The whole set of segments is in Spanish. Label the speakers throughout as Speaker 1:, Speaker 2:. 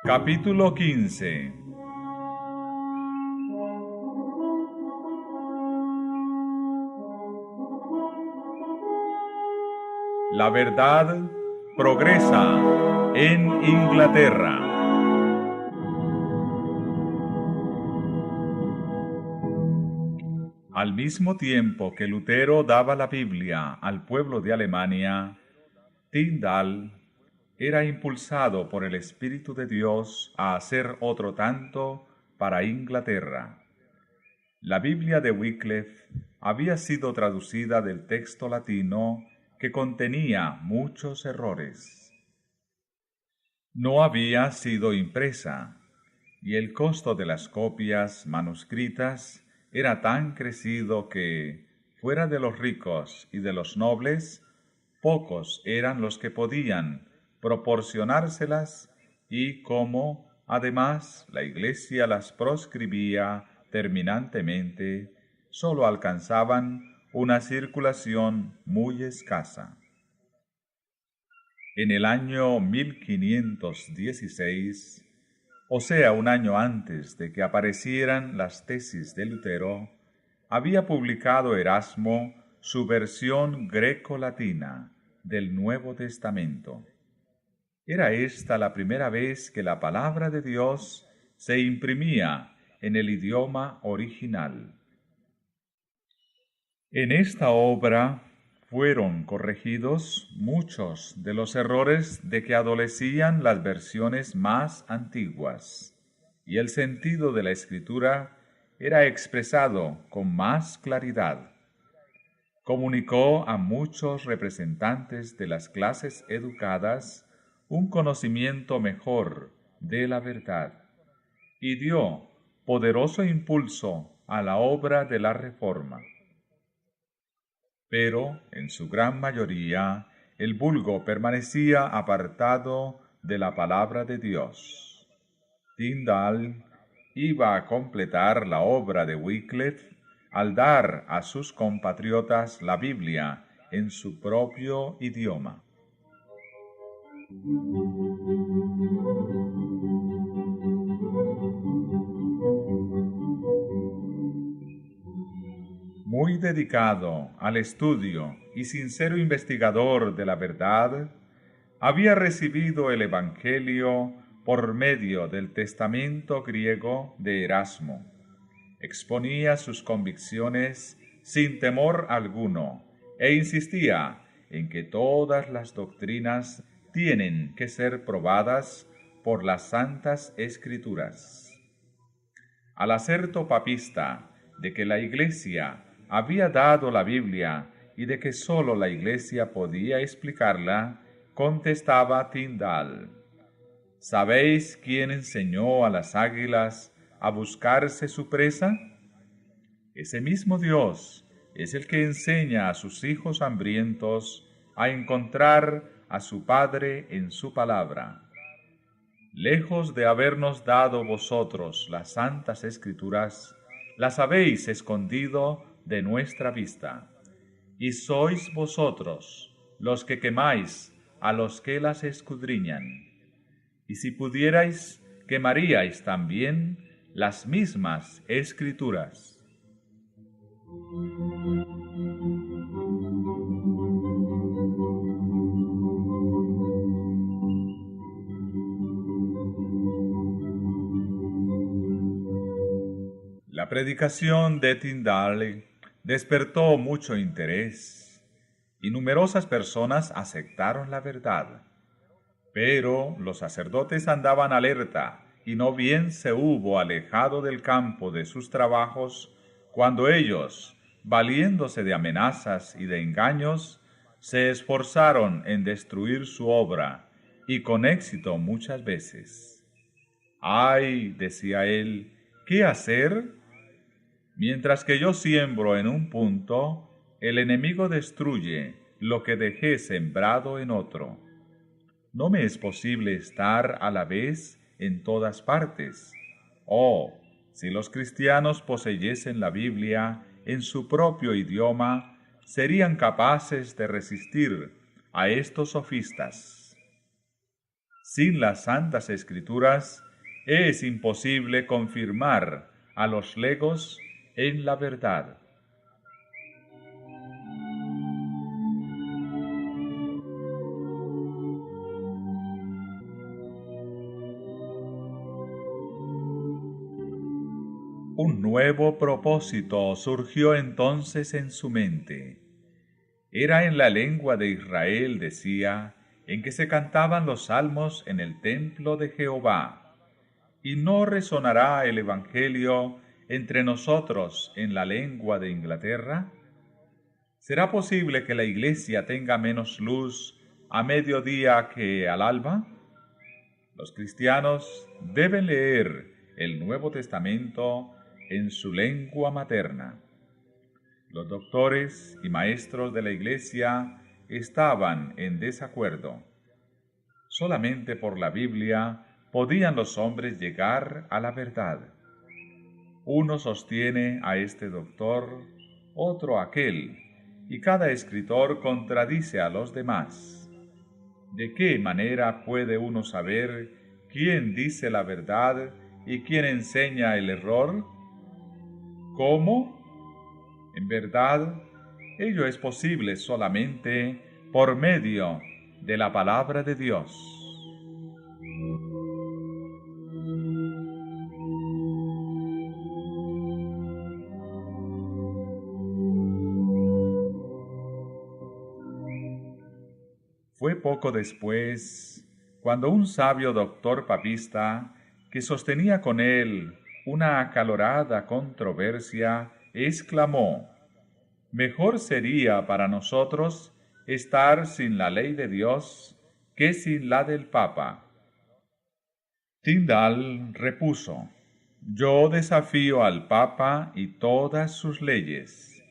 Speaker 1: Capítulo 15. La verdad progresa en Inglaterra. Al mismo tiempo que Lutero daba la Biblia al pueblo de Alemania, Tyndale era impulsado por el Espíritu de Dios a hacer otro tanto para Inglaterra. La Biblia de Wycliffe había sido traducida del texto latino que contenía muchos errores. No había sido impresa, y el costo de las copias manuscritas era tan crecido que, fuera de los ricos y de los nobles, pocos eran los que podían proporcionárselas, y como, además, la Iglesia las proscribía terminantemente, sólo alcanzaban una circulación muy escasa. En el año 1516, o sea, un año antes de que aparecieran las tesis de Lutero, había publicado Erasmo su versión greco-latina del Nuevo Testamento. Era esta la primera vez que la palabra de Dios se imprimía en el idioma original. En esta obra fueron corregidos muchos de los errores de que adolecían las versiones más antiguas, y el sentido de la Escritura era expresado con más claridad. Comunicó a muchos representantes de las clases educadas un conocimiento mejor de la verdad, y dio poderoso impulso a la obra de la Reforma. Pero, en su gran mayoría, el vulgo permanecía apartado de la palabra de Dios. Tyndale iba a completar la obra de Wycliffe al dar a sus compatriotas la Biblia en su propio idioma. Muy dedicado al estudio y sincero investigador de la verdad, había recibido el Evangelio por medio del testamento griego de Erasmo. Exponía sus convicciones sin temor alguno e insistía en que todas las doctrinas tienen que ser probadas por las Santas Escrituras. Al acerto papista de que la Iglesia había dado la Biblia y de que sólo la Iglesia podía explicarla, contestaba Tyndale: ¿sabéis quién enseñó a las águilas a buscarse su presa? Ese mismo Dios es el que enseña a sus hijos hambrientos a encontrar a su Padre en su palabra. Lejos de habernos dado vosotros las santas Escrituras, las habéis escondido de nuestra vista, y sois vosotros los que quemáis a los que las escudriñan. Y si pudierais, quemaríais también las mismas Escrituras. La predicación de Tyndale despertó mucho interés, y numerosas personas aceptaron la verdad. Pero los sacerdotes andaban alerta, y no bien se hubo alejado del campo de sus trabajos, cuando ellos, valiéndose de amenazas y de engaños, se esforzaron en destruir su obra, y con éxito muchas veces. «¡Ay!», decía él, «¿qué hacer? Mientras que yo siembro en un punto, el enemigo destruye lo que dejé sembrado en otro. No me es posible estar a la vez en todas partes. Oh, si los cristianos poseyesen la Biblia en su propio idioma, serían capaces de resistir a estos sofistas. Sin las Santas Escrituras es imposible confirmar a los legos en la verdad. Un nuevo propósito surgió entonces en su mente. Era en la lengua de Israel, decía, en que se cantaban los salmos en el templo de Jehová. ¿Y no resonará el Evangelio entre nosotros en la lengua de Inglaterra? ¿Será posible que la Iglesia tenga menos luz a mediodía que al alba? Los cristianos deben leer el Nuevo Testamento en su lengua materna. Los doctores y maestros de la Iglesia estaban en desacuerdo. Solamente por la Biblia podían los hombres llegar a la verdad. Uno sostiene a este doctor, otro a aquel, y cada escritor contradice a los demás. ¿De qué manera puede uno saber quién dice la verdad y quién enseña el error? ¿Cómo? En verdad, ello es posible solamente por medio de la palabra de Dios. Fue poco después, cuando un sabio doctor papista, que sostenía con él una acalorada controversia, exclamó: «Mejor sería para nosotros estar sin la ley de Dios que sin la del Papa». Tyndall repuso: «Yo desafío al Papa y todas sus leyes,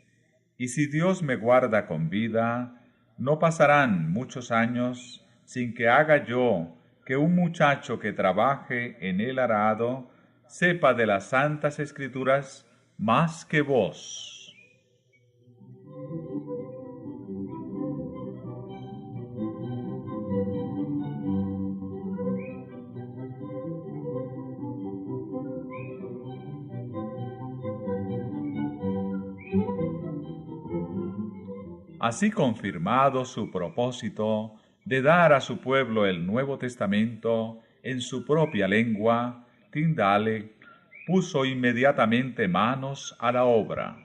Speaker 1: y si Dios me guarda con vida, no pasarán muchos años sin que haga yo que un muchacho que trabaje en el arado sepa de las Santas Escrituras más que vos». Así confirmado su propósito de dar a su pueblo el Nuevo Testamento en su propia lengua, Tyndale puso inmediatamente manos a la obra.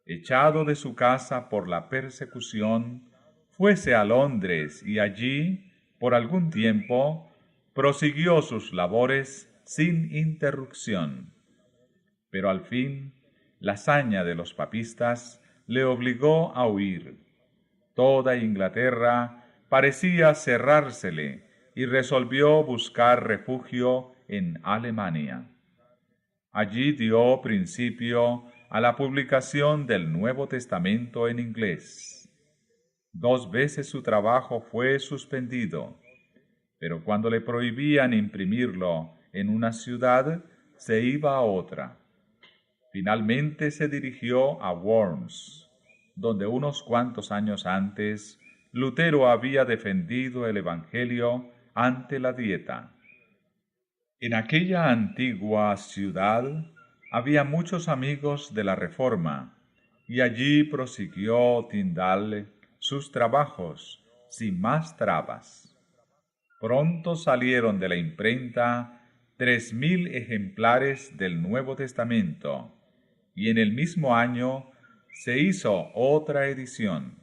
Speaker 1: Echado de su casa por la persecución, fuese a Londres y allí, por algún tiempo, prosiguió sus labores sin interrupción. Pero al fin, la saña de los papistas le obligó a huir. Toda Inglaterra parecía cerrársele y resolvió buscar refugio en Alemania. Allí dio principio a la publicación del Nuevo Testamento en inglés. 2 veces su trabajo fue suspendido, pero cuando le prohibían imprimirlo en una ciudad, se iba a otra. Finalmente se dirigió a Worms, donde unos cuantos años antes Lutero había defendido el Evangelio ante la Dieta. En aquella antigua ciudad había muchos amigos de la Reforma, y allí prosiguió Tyndale sus trabajos sin más trabas. Pronto salieron de la imprenta 3.000 ejemplares del Nuevo Testamento, y en el mismo año se hizo otra edición.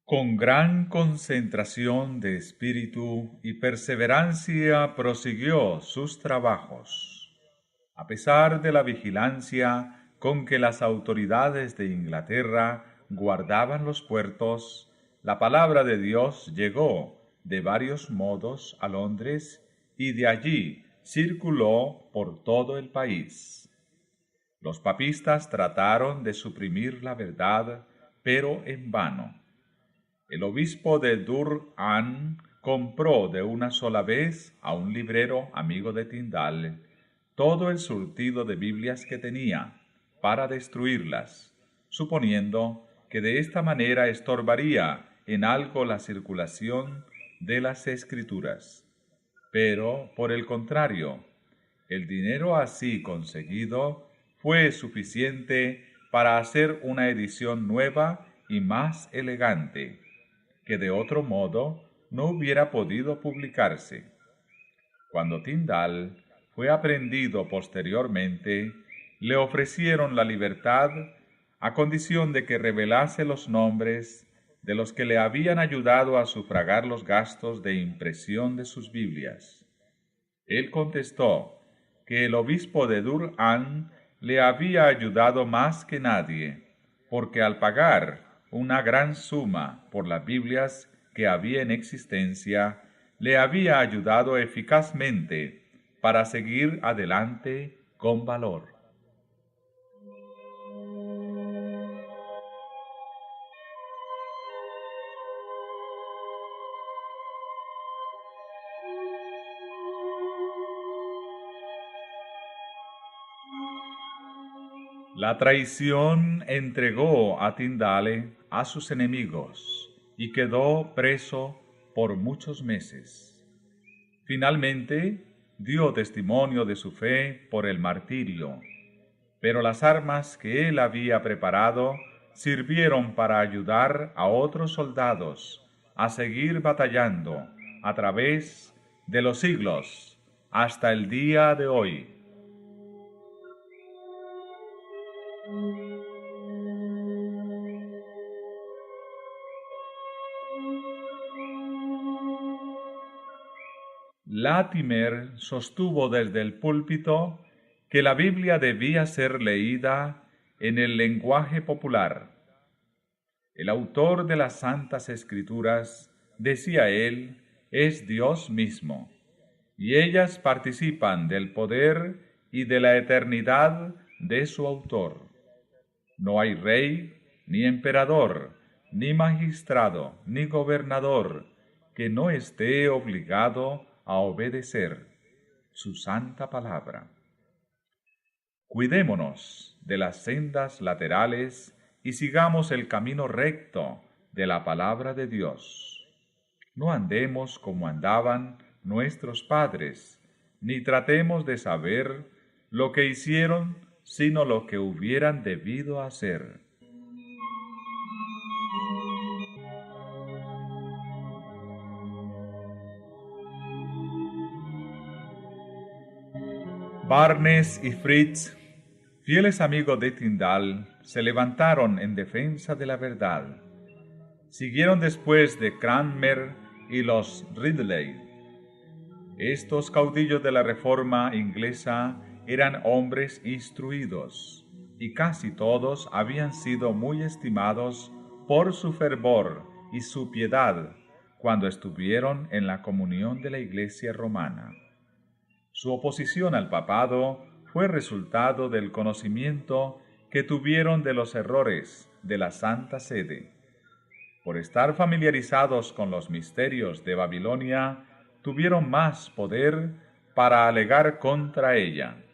Speaker 1: Con gran concentración de espíritu y perseverancia prosiguió sus trabajos. A pesar de la vigilancia con que las autoridades de Inglaterra guardaban los puertos, la palabra de Dios llegó de varios modos a Londres y de allí circuló por todo el país. Los papistas trataron de suprimir la verdad, pero en vano. El obispo de Durham compró de una sola vez a un librero amigo de Tyndale todo el surtido de Biblias que tenía, para destruirlas, suponiendo que de esta manera estorbaría en algo la circulación de las Escrituras. Pero, por el contrario, el dinero así conseguido fue suficiente para hacer una edición nueva y más elegante, que de otro modo no hubiera podido publicarse. Cuando Tyndale fue aprehendido posteriormente, le ofrecieron la libertad a condición de que revelase los nombres de los que le habían ayudado a sufragar los gastos de impresión de sus Biblias. Él contestó que el obispo de Durham le había ayudado más que nadie, porque al pagar una gran suma por las Biblias que había en existencia, le había ayudado eficazmente para seguir adelante con valor. La traición entregó a Tyndale a sus enemigos y quedó preso por muchos meses. Finalmente, dio testimonio de su fe por el martirio, pero las armas que él había preparado sirvieron para ayudar a otros soldados a seguir batallando a través de los siglos hasta el día de hoy. Latimer sostuvo desde el púlpito que la Biblia debía ser leída en el lenguaje popular. El autor de las Santas Escrituras, decía él, es Dios mismo, y ellas participan del poder y de la eternidad de su autor. No hay rey, ni emperador, ni magistrado, ni gobernador que no esté obligado a obedecer su santa palabra. Cuidémonos de las sendas laterales y sigamos el camino recto de la palabra de Dios. No andemos como andaban nuestros padres, ni tratemos de saber lo que hicieron, sino lo que hubieran debido hacer. Barnes y Fritz, fieles amigos de Tyndale, se levantaron en defensa de la verdad. Siguieron después de Cranmer y los Ridley. Estos caudillos de la Reforma inglesa eran hombres instruidos, y casi todos habían sido muy estimados por su fervor y su piedad cuando estuvieron en la comunión de la Iglesia romana. Su oposición al papado fue resultado del conocimiento que tuvieron de los errores de la Santa Sede. Por estar familiarizados con los misterios de Babilonia, tuvieron más poder para alegar contra ella.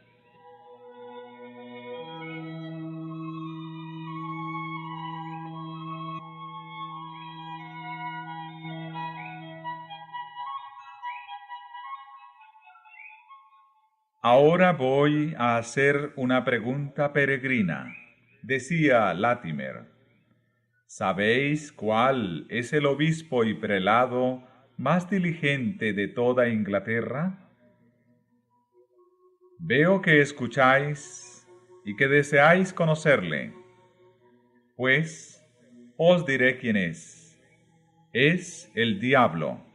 Speaker 1: Ahora voy a hacer una pregunta peregrina, decía Latimer. ¿Sabéis cuál es el obispo y prelado más diligente de toda Inglaterra? Veo que escucháis y que deseáis conocerle. Pues os diré quién es. Es el diablo.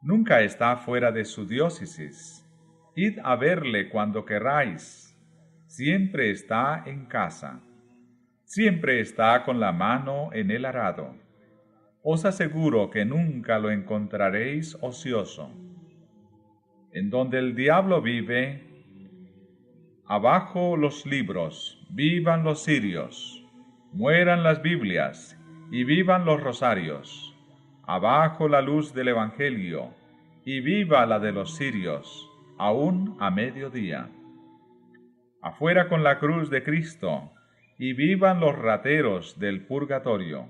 Speaker 1: Nunca está fuera de su diócesis. Id a verle cuando queráis. Siempre está en casa. Siempre está con la mano en el arado. Os aseguro que nunca lo encontraréis ocioso. En donde el diablo vive, abajo los libros, vivan los cirios, mueran las Biblias y vivan los rosarios. Abajo la luz del Evangelio, y viva la de los cirios, aún a mediodía. Afuera con la cruz de Cristo, y vivan los rateros del purgatorio.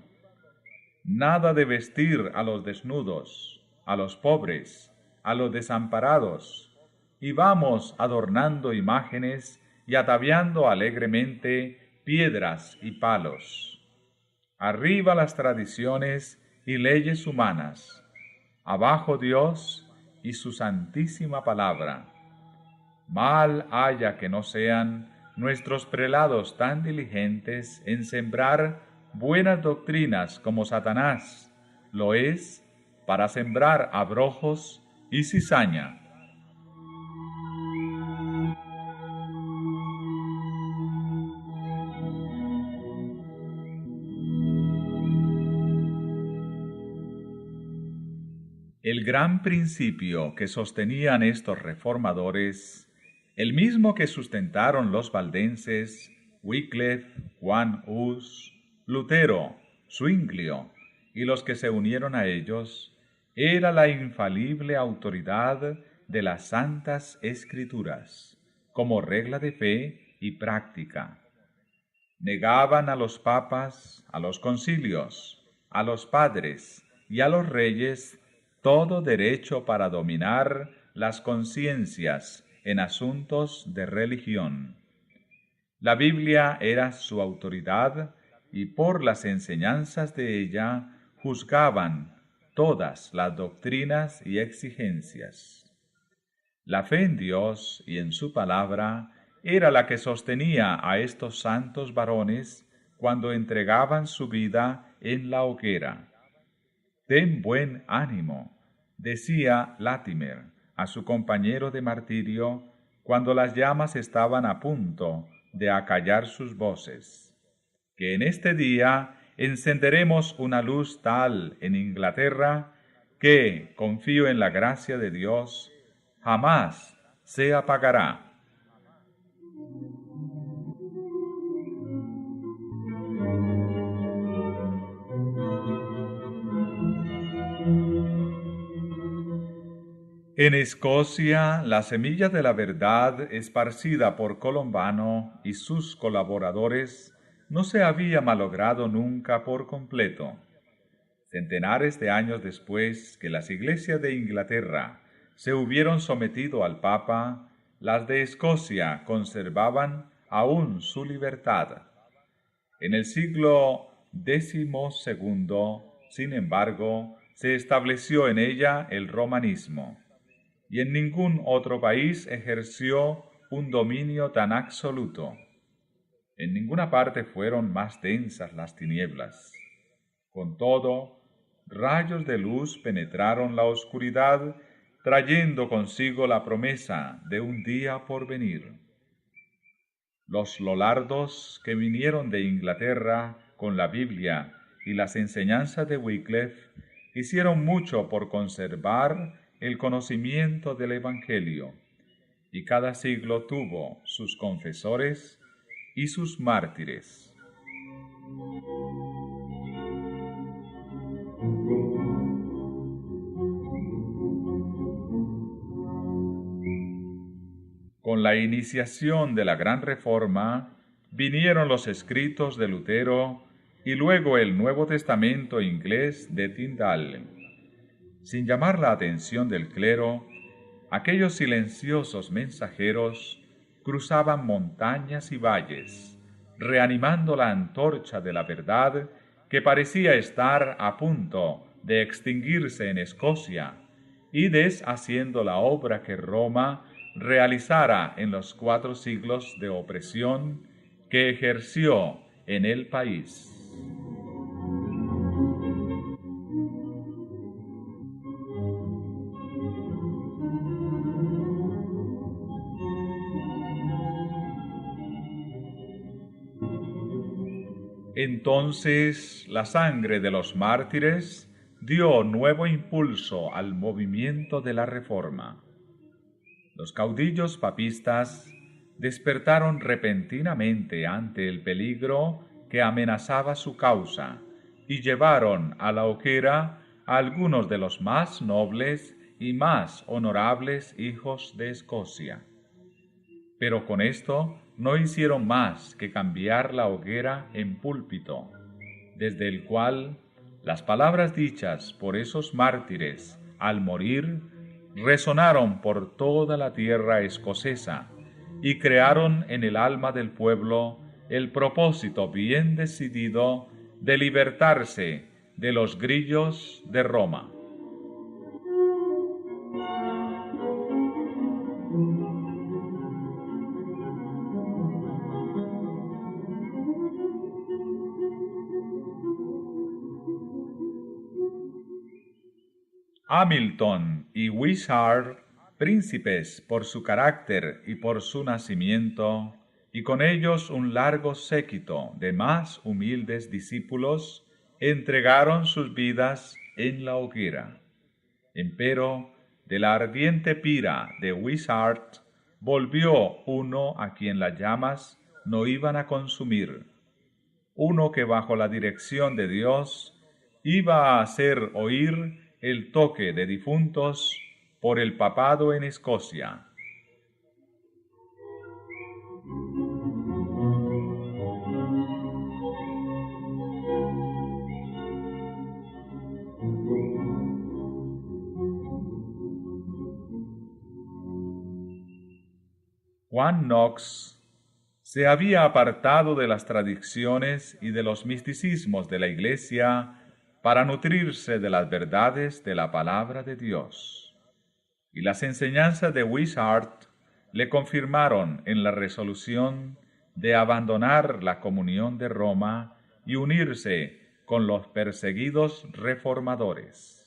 Speaker 1: Nada de vestir a los desnudos, a los pobres, a los desamparados, y vamos adornando imágenes y ataviando alegremente piedras y palos. Arriba las tradiciones y leyes humanas, abajo Dios y su santísima palabra. Mal haya que no sean nuestros prelados tan diligentes en sembrar buenas doctrinas como Satanás lo es para sembrar abrojos y cizaña. El gran principio que sostenían estos reformadores, el mismo que sustentaron los valdenses, Wycliffe, Juan Hus, Lutero, Zwinglio y los que se unieron a ellos, era la infalible autoridad de las Santas Escrituras, como regla de fe y práctica. Negaban a los papas, a los concilios, a los padres y a los reyes todo derecho para dominar las conciencias en asuntos de religión. La Biblia era su autoridad y por las enseñanzas de ella juzgaban todas las doctrinas y exigencias. La fe en Dios y en su palabra era la que sostenía a estos santos varones cuando entregaban su vida en la hoguera. «Ten buen ánimo», decía Latimer a su compañero de martirio cuando las llamas estaban a punto de acallar sus voces, que en este día encenderemos una luz tal en Inglaterra que, confío en la gracia de Dios, jamás se apagará. En Escocia, la semilla de la verdad esparcida por Colombano y sus colaboradores no se había malogrado nunca por completo. Centenares de años después que las iglesias de Inglaterra se hubieron sometido al Papa, las de Escocia conservaban aún su libertad. En el siglo XII, sin embargo, se estableció en ella el romanismo, y en ningún otro país ejerció un dominio tan absoluto. En ninguna parte fueron más densas las tinieblas. Con todo, rayos de luz penetraron la oscuridad, trayendo consigo la promesa de un día por venir. Los Lollardos que vinieron de Inglaterra con la Biblia y las enseñanzas de Wycliffe hicieron mucho por conservar el conocimiento del Evangelio, y cada siglo tuvo sus confesores y sus mártires. Con la iniciación de la Gran Reforma vinieron los escritos de Lutero y luego el Nuevo Testamento inglés de Tyndale. Sin llamar la atención del clero, aquellos silenciosos mensajeros cruzaban montañas y valles, reanimando la antorcha de la verdad que parecía estar a punto de extinguirse en Escocia y deshaciendo la obra que Roma realizara en los 4 siglos de opresión que ejerció en el país. Entonces la sangre de los mártires dio nuevo impulso al movimiento de la Reforma. Los caudillos papistas despertaron repentinamente ante el peligro que amenazaba su causa y llevaron a la hoguera a algunos de los más nobles y más honorables hijos de Escocia. Pero con esto no hicieron más que cambiar la hoguera en púlpito, desde el cual las palabras dichas por esos mártires al morir resonaron por toda la tierra escocesa y crearon en el alma del pueblo el propósito bien decidido de libertarse de los grillos de Roma. Hamilton y Wishart, príncipes por su carácter y por su nacimiento, y con ellos un largo séquito de más humildes discípulos, entregaron sus vidas en la hoguera. Empero, de la ardiente pira de Wishart, volvió uno a quien las llamas no iban a consumir, uno que bajo la dirección de Dios iba a hacer oír el toque de difuntos por el papado en Escocia. Juan Knox se había apartado de las tradiciones y de los misticismos de la Iglesia para nutrirse de las verdades de la palabra de Dios. Y las enseñanzas de Wishart le confirmaron en la resolución de abandonar la comunión de Roma y unirse con los perseguidos reformadores.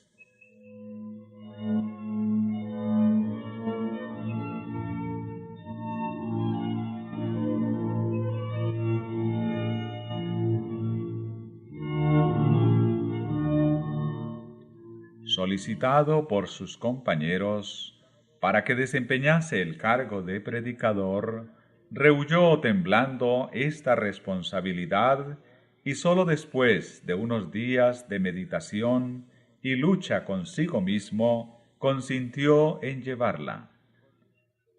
Speaker 1: Solicitado por sus compañeros para que desempeñase el cargo de predicador, rehuyó temblando esta responsabilidad y sólo después de unos días de meditación y lucha consigo mismo consintió en llevarla.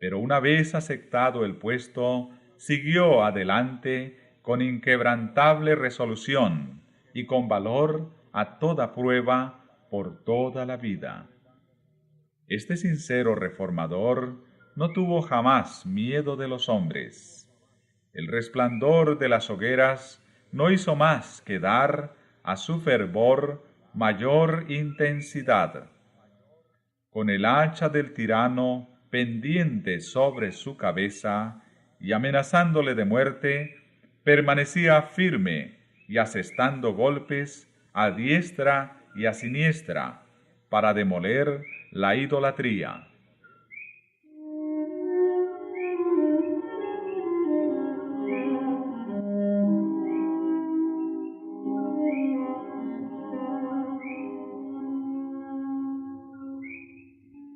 Speaker 1: Pero una vez aceptado el puesto, siguió adelante con inquebrantable resolución y con valor a toda prueba por toda la vida. Este sincero reformador no tuvo jamás miedo de los hombres. El resplandor de las hogueras no hizo más que dar a su fervor mayor intensidad. Con el hacha del tirano pendiente sobre su cabeza y amenazándole de muerte, permanecía firme y asestando golpes a diestra y a siniestra para demoler la idolatría.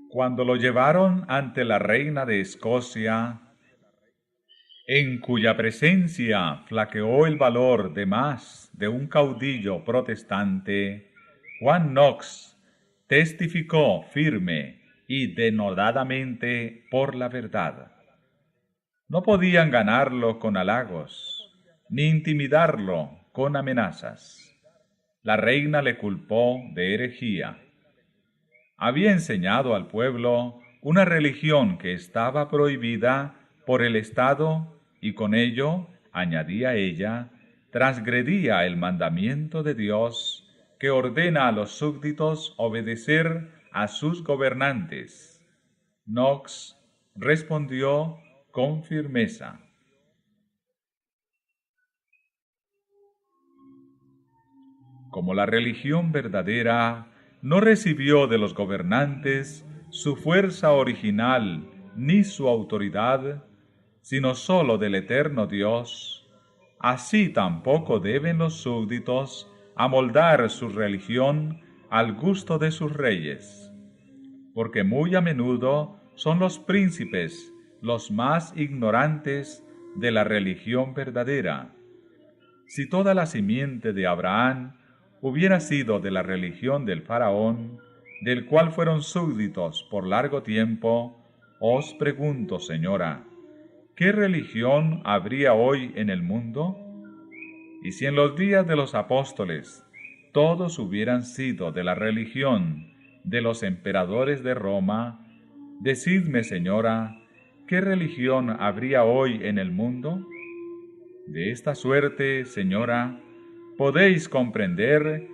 Speaker 1: Cuando lo llevaron ante la reina de Escocia, en cuya presencia flaqueó el valor de más de un caudillo protestante, Juan Knox testificó firme y denodadamente por la verdad. No podían ganarlo con halagos, ni intimidarlo con amenazas. La reina le culpó de herejía. Había enseñado al pueblo una religión que estaba prohibida por el Estado y con ello, añadía ella, transgredía el mandamiento de Dios que ordena a los súbditos obedecer a sus gobernantes. Knox respondió con firmeza: como la religión verdadera no recibió de los gobernantes su fuerza original ni su autoridad, sino sólo del eterno Dios, así tampoco deben los súbditos amoldar su religión al gusto de sus reyes, porque muy a menudo son los príncipes los más ignorantes de la religión verdadera. Si toda la simiente de Abraham hubiera sido de la religión del faraón, del cual fueron súbditos por largo tiempo, os pregunto, señora, ¿qué religión habría hoy en el mundo? Y si en los días de los apóstoles todos hubieran sido de la religión de los emperadores de Roma, decidme, señora, ¿qué religión habría hoy en el mundo? De esta suerte, señora, podéis comprender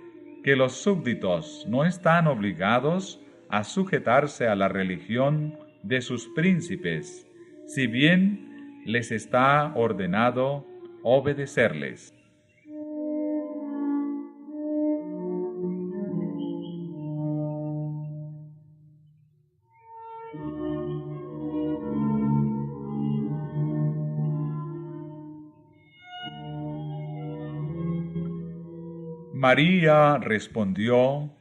Speaker 1: que los súbditos no están obligados a sujetarse a la religión de sus príncipes, si bien les está ordenado obedecerles. María respondió: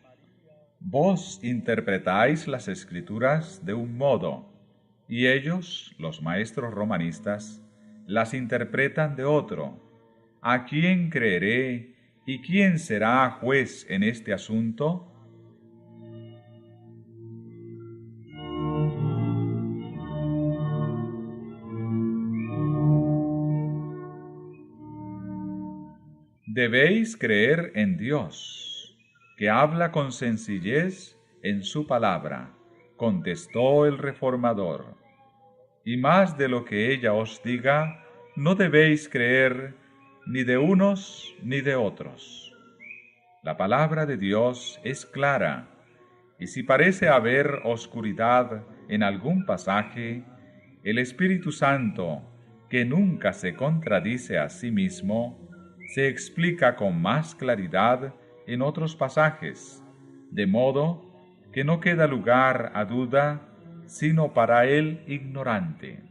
Speaker 1: Vos interpretáis las Escrituras de un modo, y ellos, los maestros romanistas, las interpretan de otro. ¿A quién creeré y quién será juez en este asunto? Debéis creer en Dios, que habla con sencillez en su palabra, contestó el reformador. Y más de lo que ella os diga, no debéis creer ni de unos ni de otros. La palabra de Dios es clara, y si parece haber oscuridad en algún pasaje, el Espíritu Santo, que nunca se contradice a sí mismo, se explica con más claridad en otros pasajes, de modo que no queda lugar a duda sino para el ignorante.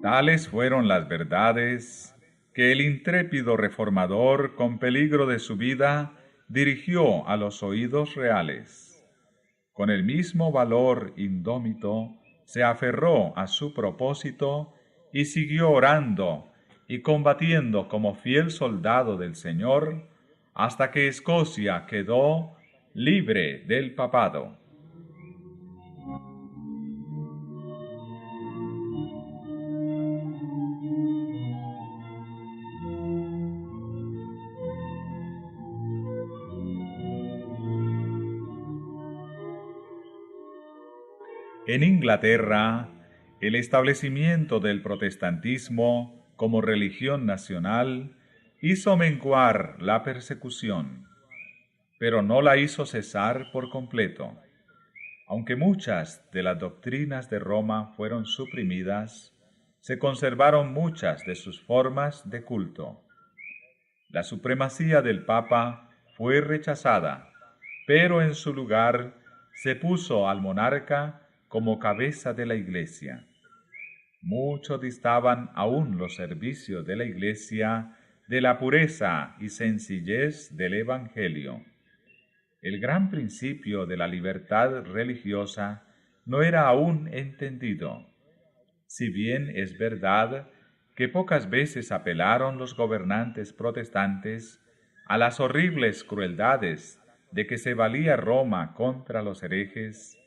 Speaker 1: Tales fueron las verdades que el intrépido reformador, con peligro de su vida, dirigió a los oídos reales. Con el mismo valor indómito, se aferró a su propósito y siguió orando y combatiendo como fiel soldado del Señor, hasta que Escocia quedó libre del papado. En Inglaterra, el establecimiento del protestantismo como religión nacional hizo menguar la persecución, pero no la hizo cesar por completo. Aunque muchas de las doctrinas de Roma fueron suprimidas, se conservaron muchas de sus formas de culto. La supremacía del Papa fue rechazada, pero en su lugar se puso al monarca como cabeza de la Iglesia. Mucho distaban aún los servicios de la Iglesia de la pureza y sencillez del Evangelio. El gran principio de la libertad religiosa no era aún entendido. Si bien es verdad que pocas veces apelaron los gobernantes protestantes a las horribles crueldades de que se valía Roma contra los herejes,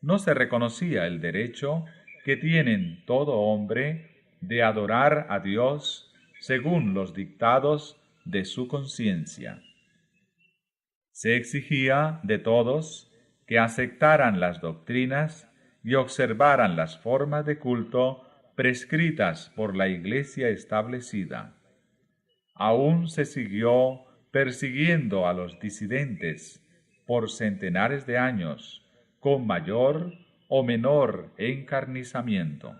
Speaker 1: no se reconocía el derecho que tienen todo hombre de adorar a Dios según los dictados de su conciencia. Se exigía de todos que aceptaran las doctrinas y observaran las formas de culto prescritas por la Iglesia establecida. Aún se siguió persiguiendo a los disidentes por centenares de años, con mayor o menor encarnizamiento.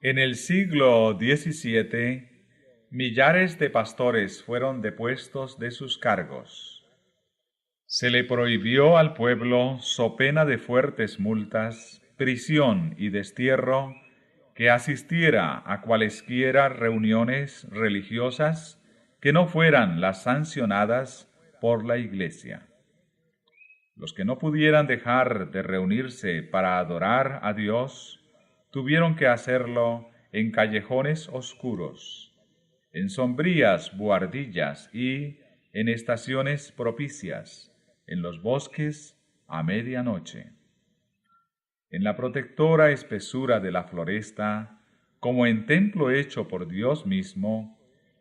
Speaker 1: En el siglo XVII, Millares de pastores fueron depuestos de sus cargos. Se le prohibió al pueblo, so pena de fuertes multas, prisión y destierro, que asistiera a cualesquiera reuniones religiosas que no fueran las sancionadas por la Iglesia. Los que no pudieran dejar de reunirse para adorar a Dios, tuvieron que hacerlo en callejones oscuros, en sombrías buhardillas y en estaciones propicias, en los bosques a medianoche. En la protectora espesura de la floresta, como en templo hecho por Dios mismo,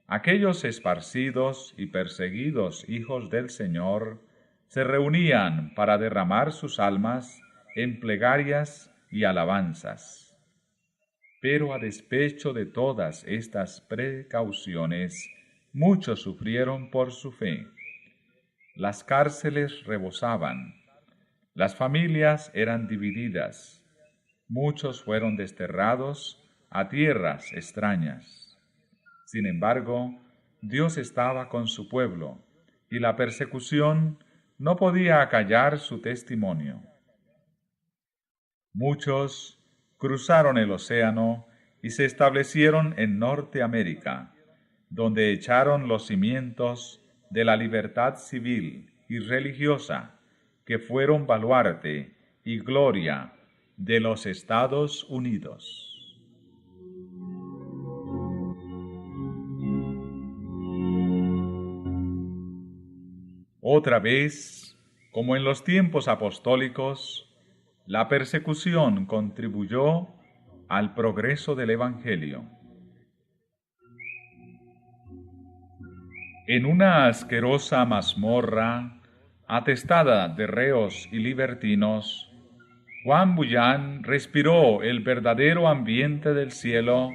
Speaker 1: aquellos esparcidos y perseguidos hijos del Señor se reunían para derramar sus almas en plegarias y alabanzas. Pero a despecho de todas estas precauciones, muchos sufrieron por su fe. Las cárceles rebosaban, las familias eran divididas, muchos fueron desterrados a tierras extrañas. Sin embargo, Dios estaba con su pueblo, y la persecución no podía acallar su testimonio. Muchos cruzaron el océano y se establecieron en Norteamérica, donde echaron los cimientos de la libertad civil y religiosa, que fueron baluarte y gloria de los Estados Unidos. Otra vez, como en los tiempos apostólicos, la persecución contribuyó al progreso del Evangelio. En una asquerosa mazmorra, atestada de reos y libertinos, Juan Bunyan respiró el verdadero ambiente del cielo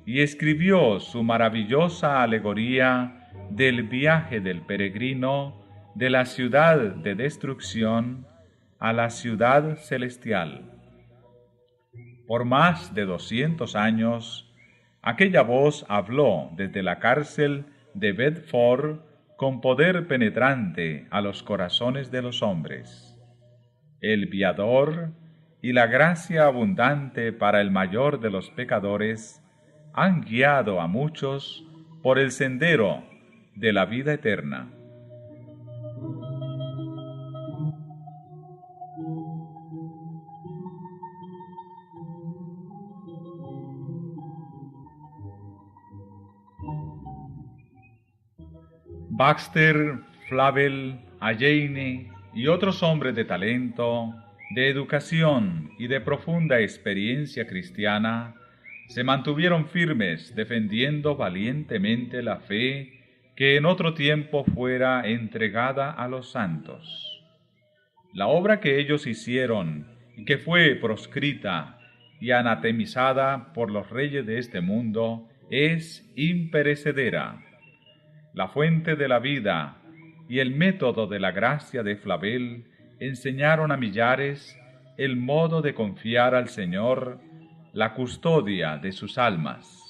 Speaker 1: y escribió su maravillosa alegoría del viaje del peregrino de la ciudad de destrucción a la ciudad celestial. Por más de 200 años, aquella voz habló desde la cárcel de Bedford con poder penetrante a los corazones de los hombres. El Viador y la gracia abundante para el mayor de los pecadores han guiado a muchos por el sendero de la vida eterna. Baxter, Flavel, Alleyne y otros hombres de talento, de educación y de profunda experiencia cristiana se mantuvieron firmes defendiendo valientemente la fe que en otro tiempo fuera entregada a los santos. La obra que ellos hicieron y que fue proscrita y anatemizada por los reyes de este mundo es imperecedera. La fuente de la vida y el método de la gracia de Flavel enseñaron a millares el modo de confiar al Señor la custodia de sus almas.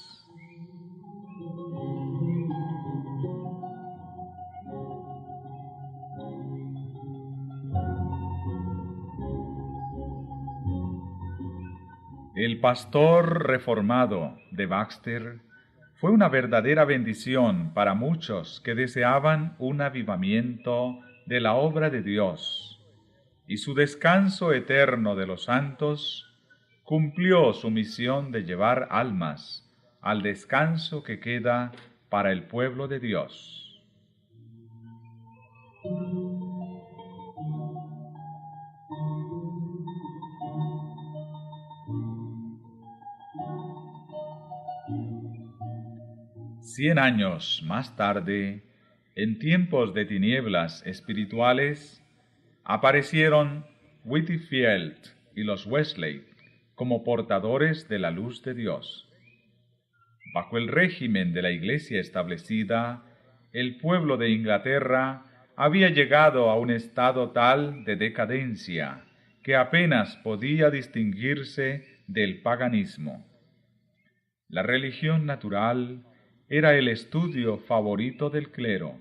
Speaker 1: El pastor reformado de Baxter fue una verdadera bendición para muchos que deseaban un avivamiento de la obra de Dios, y su descanso eterno de los santos cumplió su misión de llevar almas al descanso que queda para el pueblo de Dios. 100 años más tarde, en tiempos de tinieblas espirituales, aparecieron Whitefield y los Wesley como portadores de la luz de Dios. Bajo el régimen de la Iglesia establecida, el pueblo de Inglaterra había llegado a un estado tal de decadencia que apenas podía distinguirse del paganismo. La religión natural era el estudio favorito del clero,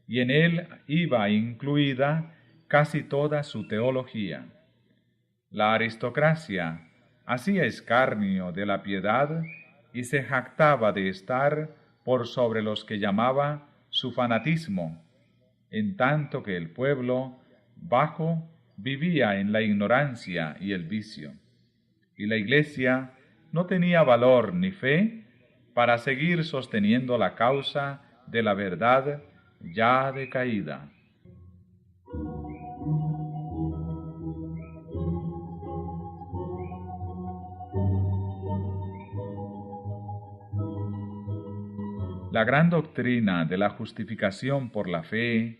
Speaker 1: y en él iba incluida casi toda su teología. La aristocracia hacía escarnio de la piedad y se jactaba de estar por sobre los que llamaba su fanatismo, en tanto que el pueblo bajo vivía en la ignorancia y el vicio, y la Iglesia no tenía valor ni fe para seguir sosteniendo la causa de la verdad ya decaída. La gran doctrina de la justificación por la fe,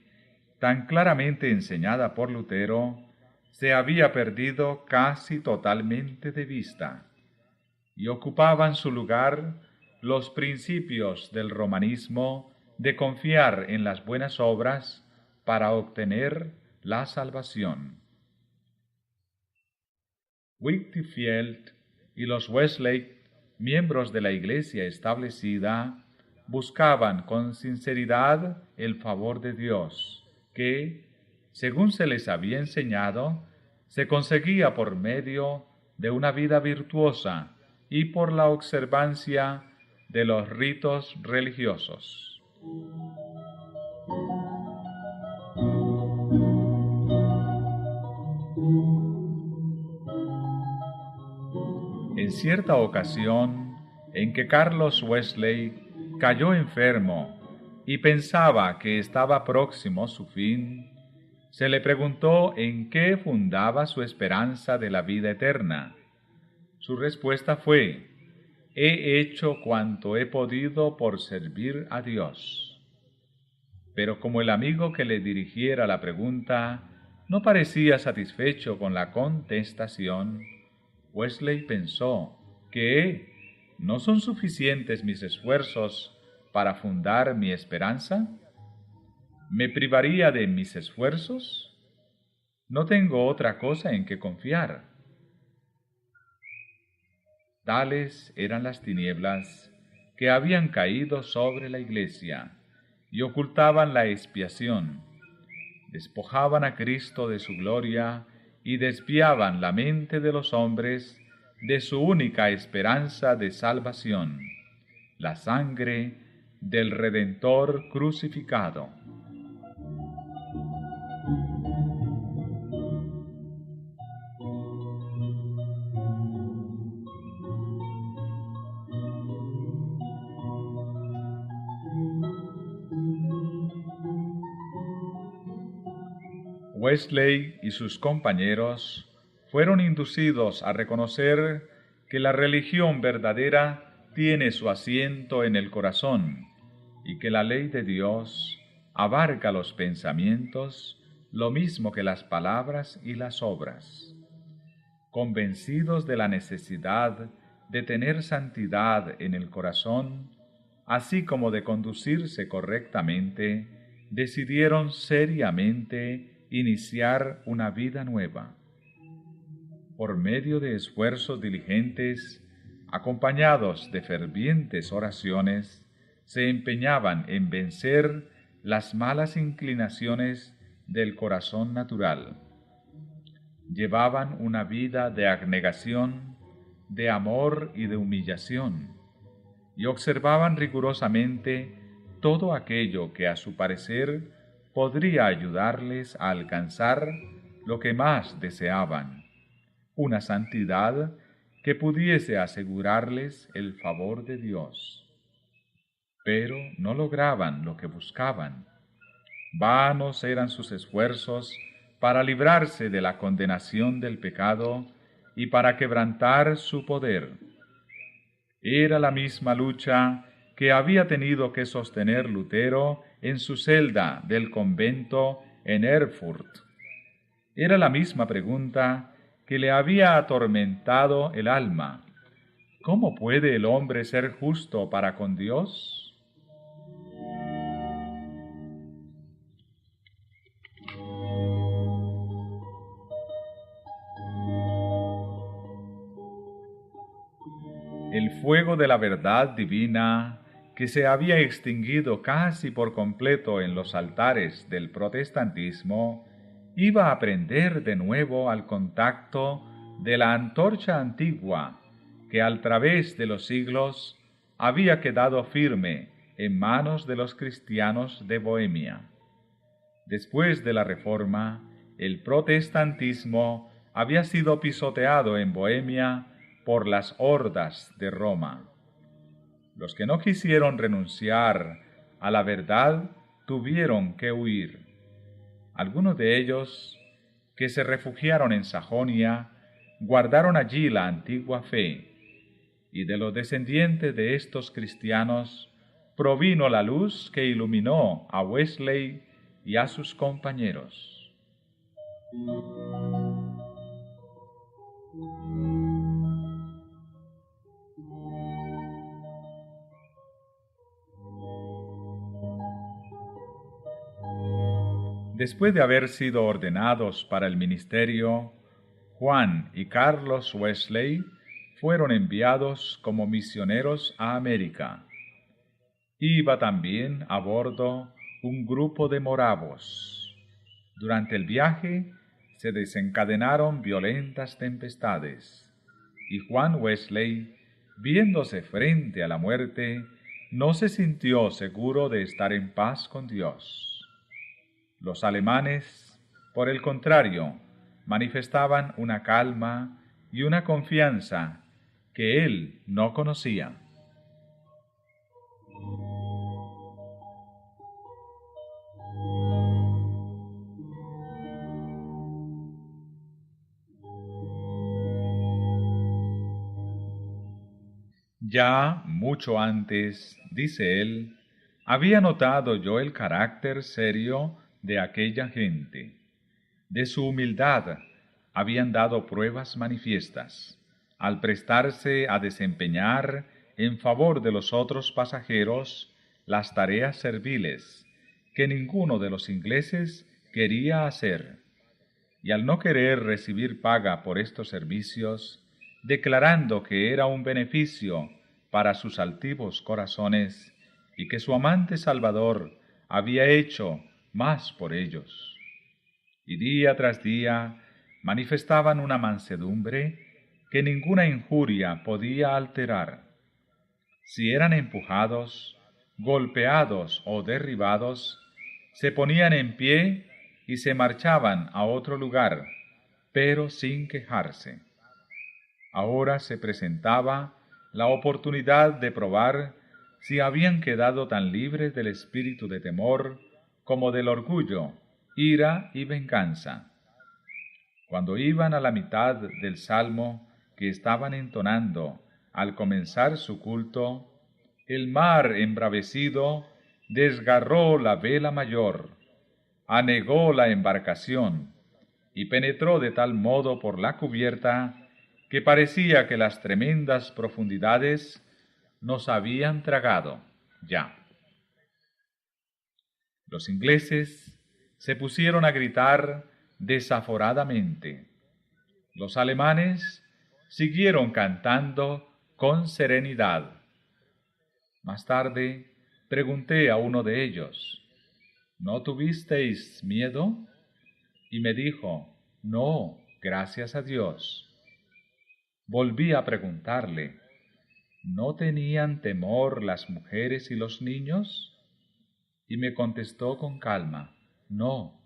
Speaker 1: tan claramente enseñada por Lutero, se había perdido casi totalmente de vista, y ocupaban su lugar los principios del romanismo de confiar en las buenas obras para obtener la salvación. Whitefield y los Wesley, miembros de la Iglesia establecida, buscaban con sinceridad el favor de Dios, que, según se les había enseñado, se conseguía por medio de una vida virtuosa y por la observancia de los ritos religiosos. En cierta ocasión en que Carlos Wesley cayó enfermo y pensaba que estaba próximo su fin, se le preguntó en qué fundaba su esperanza de la vida eterna. Su respuesta fue: he hecho cuanto he podido por servir a Dios. Pero como el amigo que le dirigiera la pregunta no parecía satisfecho con la contestación, Wesley pensó que ¿no son suficientes mis esfuerzos para fundar mi esperanza? ¿Me privaría de mis esfuerzos? No tengo otra cosa en que confiar. Tales eran las tinieblas que habían caído sobre la Iglesia y ocultaban la expiación, despojaban a Cristo de su gloria y desviaban la mente de los hombres de su única esperanza de salvación, la sangre del Redentor crucificado. Wesley y sus compañeros fueron inducidos a reconocer que la religión verdadera tiene su asiento en el corazón y que la ley de Dios abarca los pensamientos lo mismo que las palabras y las obras. Convencidos de la necesidad de tener santidad en el corazón, así como de conducirse correctamente, decidieron seriamente iniciar una vida nueva. Por medio de esfuerzos diligentes, acompañados de fervientes oraciones, se empeñaban en vencer las malas inclinaciones del corazón natural. Llevaban una vida de abnegación, de amor y de humillación, y observaban rigurosamente todo aquello que a su parecer podría ayudarles a alcanzar lo que más deseaban, una santidad que pudiese asegurarles el favor de Dios. Pero no lograban lo que buscaban. Vanos eran sus esfuerzos para librarse de la condenación del pecado y para quebrantar su poder. Era la misma lucha que había tenido que sostener Lutero en su celda del convento en Erfurt. Era la misma pregunta que le había atormentado el alma: ¿cómo puede el hombre ser justo para con Dios? El fuego de la verdad divina que se había extinguido casi por completo en los altares del protestantismo, iba a prender de nuevo al contacto de la antorcha antigua que al través de los siglos había quedado firme en manos de los cristianos de Bohemia. Después de la Reforma, el protestantismo había sido pisoteado en Bohemia por las hordas de Roma. Los que no quisieron renunciar a la verdad tuvieron que huir. Algunos de ellos, que se refugiaron en Sajonia, guardaron allí la antigua fe, y de los descendientes de estos cristianos provino la luz que iluminó a Wesley y a sus compañeros. Después de haber sido ordenados para el ministerio, Juan y Carlos Wesley fueron enviados como misioneros a América. Iba también a bordo un grupo de moravos. Durante el viaje se desencadenaron violentas tempestades, y Juan Wesley, viéndose frente a la muerte, no se sintió seguro de estar en paz con Dios. Los alemanes, por el contrario, manifestaban una calma y una confianza que él no conocía. Ya mucho antes, dice él, había notado yo el carácter serio de aquella gente. De su humildad habían dado pruebas manifiestas, al prestarse a desempeñar en favor de los otros pasajeros las tareas serviles que ninguno de los ingleses quería hacer, y al no querer recibir paga por estos servicios, declarando que era un beneficio para sus altivos corazones y que su amante Salvador había hecho más por ellos. Y día tras día manifestaban una mansedumbre que ninguna injuria podía alterar. Si eran empujados, golpeados o derribados, se ponían en pie y se marchaban a otro lugar, pero sin quejarse. Ahora se presentaba la oportunidad de probar si habían quedado tan libres del espíritu de temor como del orgullo, ira y venganza. Cuando iban a la mitad del salmo que estaban entonando al comenzar su culto, el mar embravecido desgarró la vela mayor, anegó la embarcación y penetró de tal modo por la cubierta que parecía que las tremendas profundidades nos habían tragado ya. Los ingleses se pusieron a gritar desaforadamente. Los alemanes siguieron cantando con serenidad. Más tarde pregunté a uno de ellos, ¿no tuvisteis miedo? Y me dijo, no, gracias a Dios. Volví a preguntarle, ¿no tenían temor las mujeres y los niños? Y me contestó con calma, no,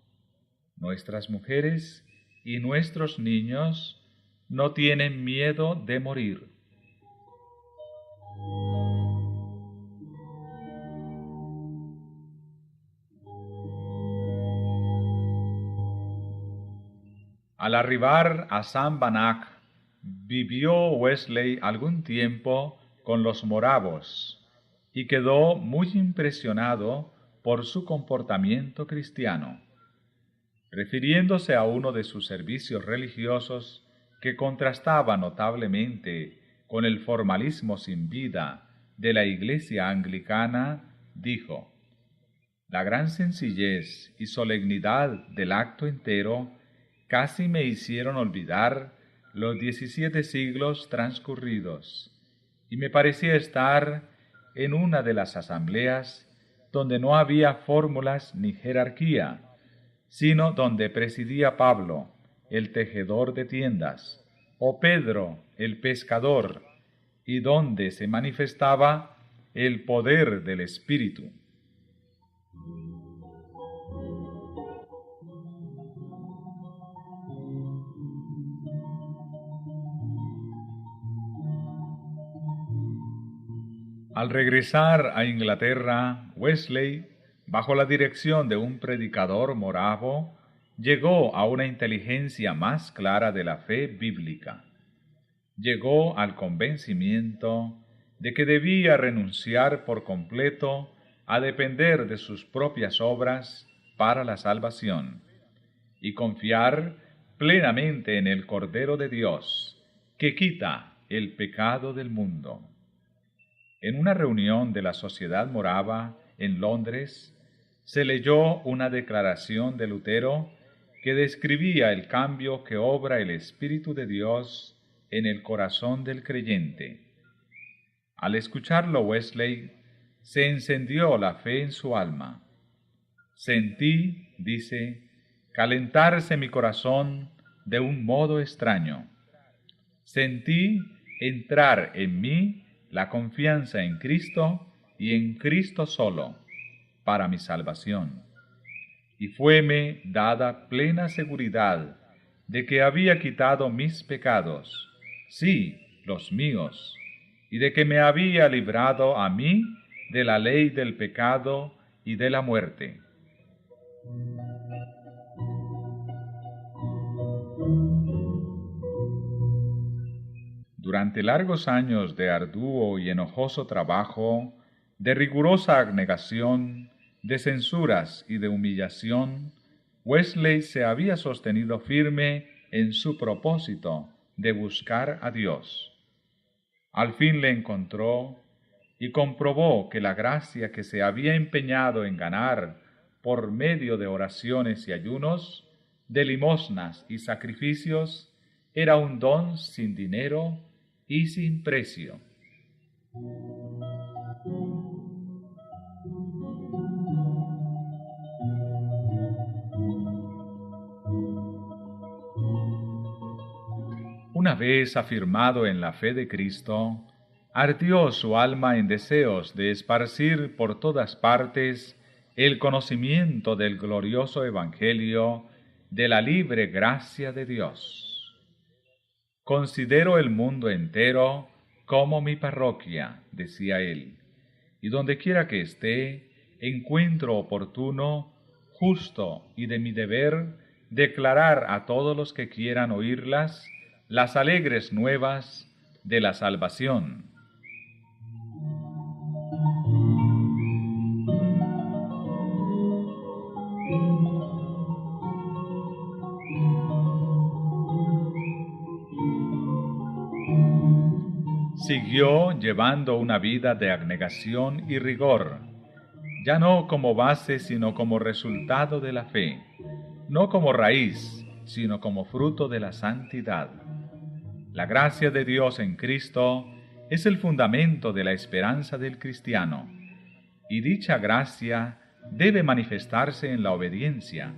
Speaker 1: nuestras mujeres y nuestros niños no tienen miedo de morir. Al arribar a San Banach, vivió Wesley algún tiempo con los moravos y quedó muy impresionado por su comportamiento cristiano. Refiriéndose a uno de sus servicios religiosos que contrastaba notablemente con el formalismo sin vida de la Iglesia anglicana, dijo: «La gran sencillez y solemnidad del acto entero casi me hicieron olvidar los 17 siglos transcurridos, y me parecía estar en una de las asambleas donde no había fórmulas ni jerarquía, sino donde presidía Pablo, el tejedor de tiendas, o Pedro, el pescador, y donde se manifestaba el poder del Espíritu. Al regresar a Inglaterra, Wesley, bajo la dirección de un predicador moravo, llegó a una inteligencia más clara de la fe bíblica. Llegó al convencimiento de que debía renunciar por completo a depender de sus propias obras para la salvación y confiar plenamente en el Cordero de Dios, que quita el pecado del mundo. En una reunión de la Sociedad Morava en Londres, se leyó una declaración de Lutero que describía el cambio que obra el Espíritu de Dios en el corazón del creyente. Al escucharlo, Wesley se encendió la fe en su alma. Sentí, dice, calentarse mi corazón de un modo extraño. Sentí entrar en mí la confianza en Cristo y en Cristo solo, para mi salvación. Y fueme dada plena seguridad de que había quitado mis pecados, sí, los míos, y de que me había librado a mí de la ley del pecado y de la muerte. Durante largos años de arduo y enojoso trabajo, de rigurosa abnegación, de censuras y de humillación, Wesley se había sostenido firme en su propósito de buscar a Dios. Al fin le encontró y comprobó que la gracia que se había empeñado en ganar por medio de oraciones y ayunos, de limosnas y sacrificios, era un don sin dinero y sin precio. Una vez afirmado en la fe de Cristo, ardió su alma en deseos de esparcir por todas partes el conocimiento del glorioso Evangelio de la libre gracia de Dios. Considero el mundo entero como mi parroquia, decía él, y donde quiera que esté, encuentro oportuno, justo y de mi deber declarar a todos los que quieran oírlas las alegres nuevas de la salvación. Siguió llevando una vida de abnegación y rigor, ya no como base sino como resultado de la fe, no como raíz sino como fruto de la santidad. La gracia de Dios en Cristo es el fundamento de la esperanza del cristiano, y dicha gracia debe manifestarse en la obediencia.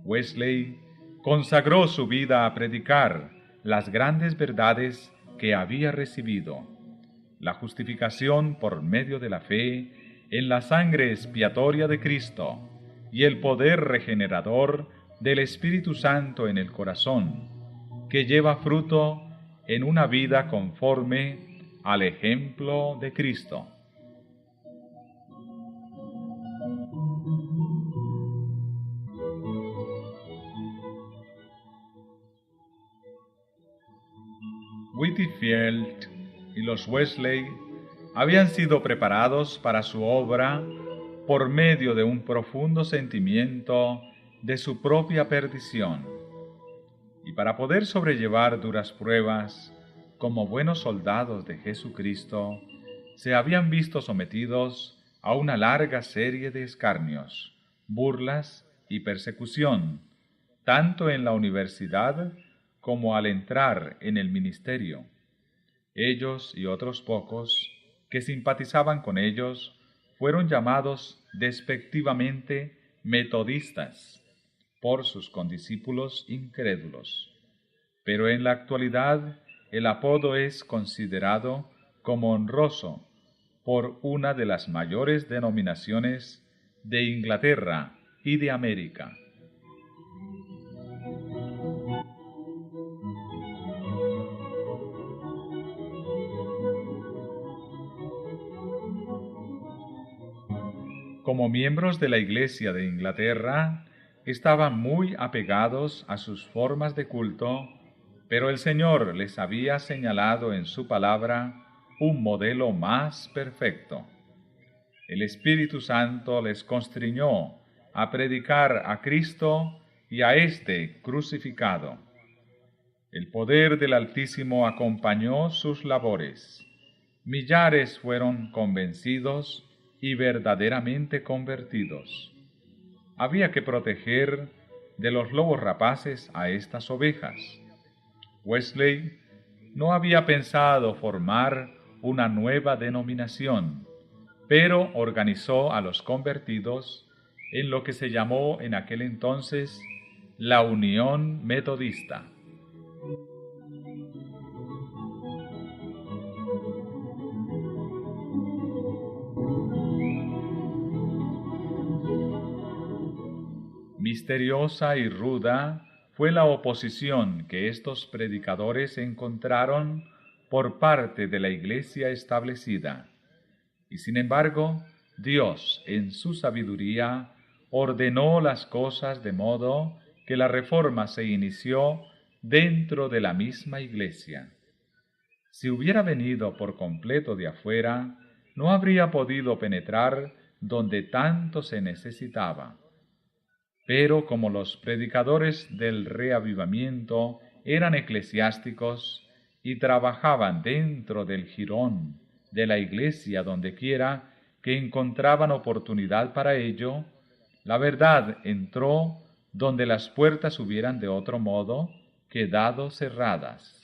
Speaker 1: Wesley consagró su vida a predicar las grandes verdades que había recibido: la justificación por medio de la fe en la sangre expiatoria de Cristo y el poder regenerador del Espíritu Santo en el corazón, que lleva fruto en una vida conforme al ejemplo de Cristo. Whitefield y los Wesley habían sido preparados para su obra por medio de un profundo sentimiento de su propia perdición, y para poder sobrellevar duras pruebas como buenos soldados de Jesucristo, se habían visto sometidos a una larga serie de escarnios, burlas y persecución, tanto en la universidad como al entrar en el ministerio. Ellos y otros pocos, que simpatizaban con ellos fueron llamados despectivamente metodistas por sus condiscípulos incrédulos. Pero en la actualidad el apodo es considerado como honroso por una de las mayores denominaciones de Inglaterra y de América. Como miembros de la Iglesia de Inglaterra, estaban muy apegados a sus formas de culto, pero el Señor les había señalado en su palabra un modelo más perfecto. El Espíritu Santo les constriñó a predicar a Cristo y a éste crucificado. El poder del Altísimo acompañó sus labores. Millares fueron convencidos y verdaderamente convertidos. Había que proteger de los lobos rapaces a estas ovejas. Wesley no había pensado formar una nueva denominación, pero organizó a los convertidos en lo que se llamó en aquel entonces la Unión Metodista. Misteriosa y ruda fue la oposición que estos predicadores encontraron por parte de la iglesia establecida. Y sin embargo, Dios, en su sabiduría, ordenó las cosas de modo que la reforma se inició dentro de la misma iglesia. Si hubiera venido por completo de afuera, no habría podido penetrar donde tanto se necesitaba. Pero como los predicadores del reavivamiento eran eclesiásticos y trabajaban dentro del jirón de la iglesia dondequiera que encontraban oportunidad para ello, la verdad entró donde las puertas hubieran de otro modo quedado cerradas.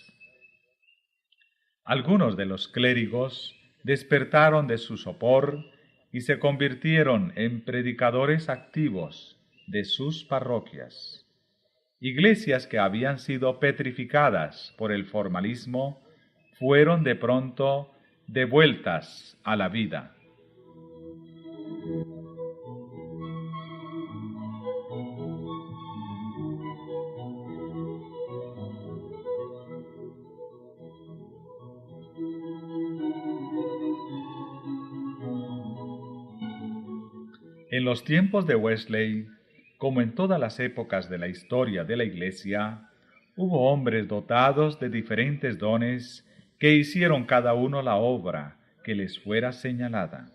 Speaker 1: Algunos de los clérigos despertaron de su sopor y se convirtieron en predicadores activos de sus parroquias. Iglesias que habían sido petrificadas por el formalismo fueron de pronto devueltas a la vida. En los tiempos de Wesley, como en todas las épocas de la historia de la Iglesia, hubo hombres dotados de diferentes dones que hicieron cada uno la obra que les fuera señalada.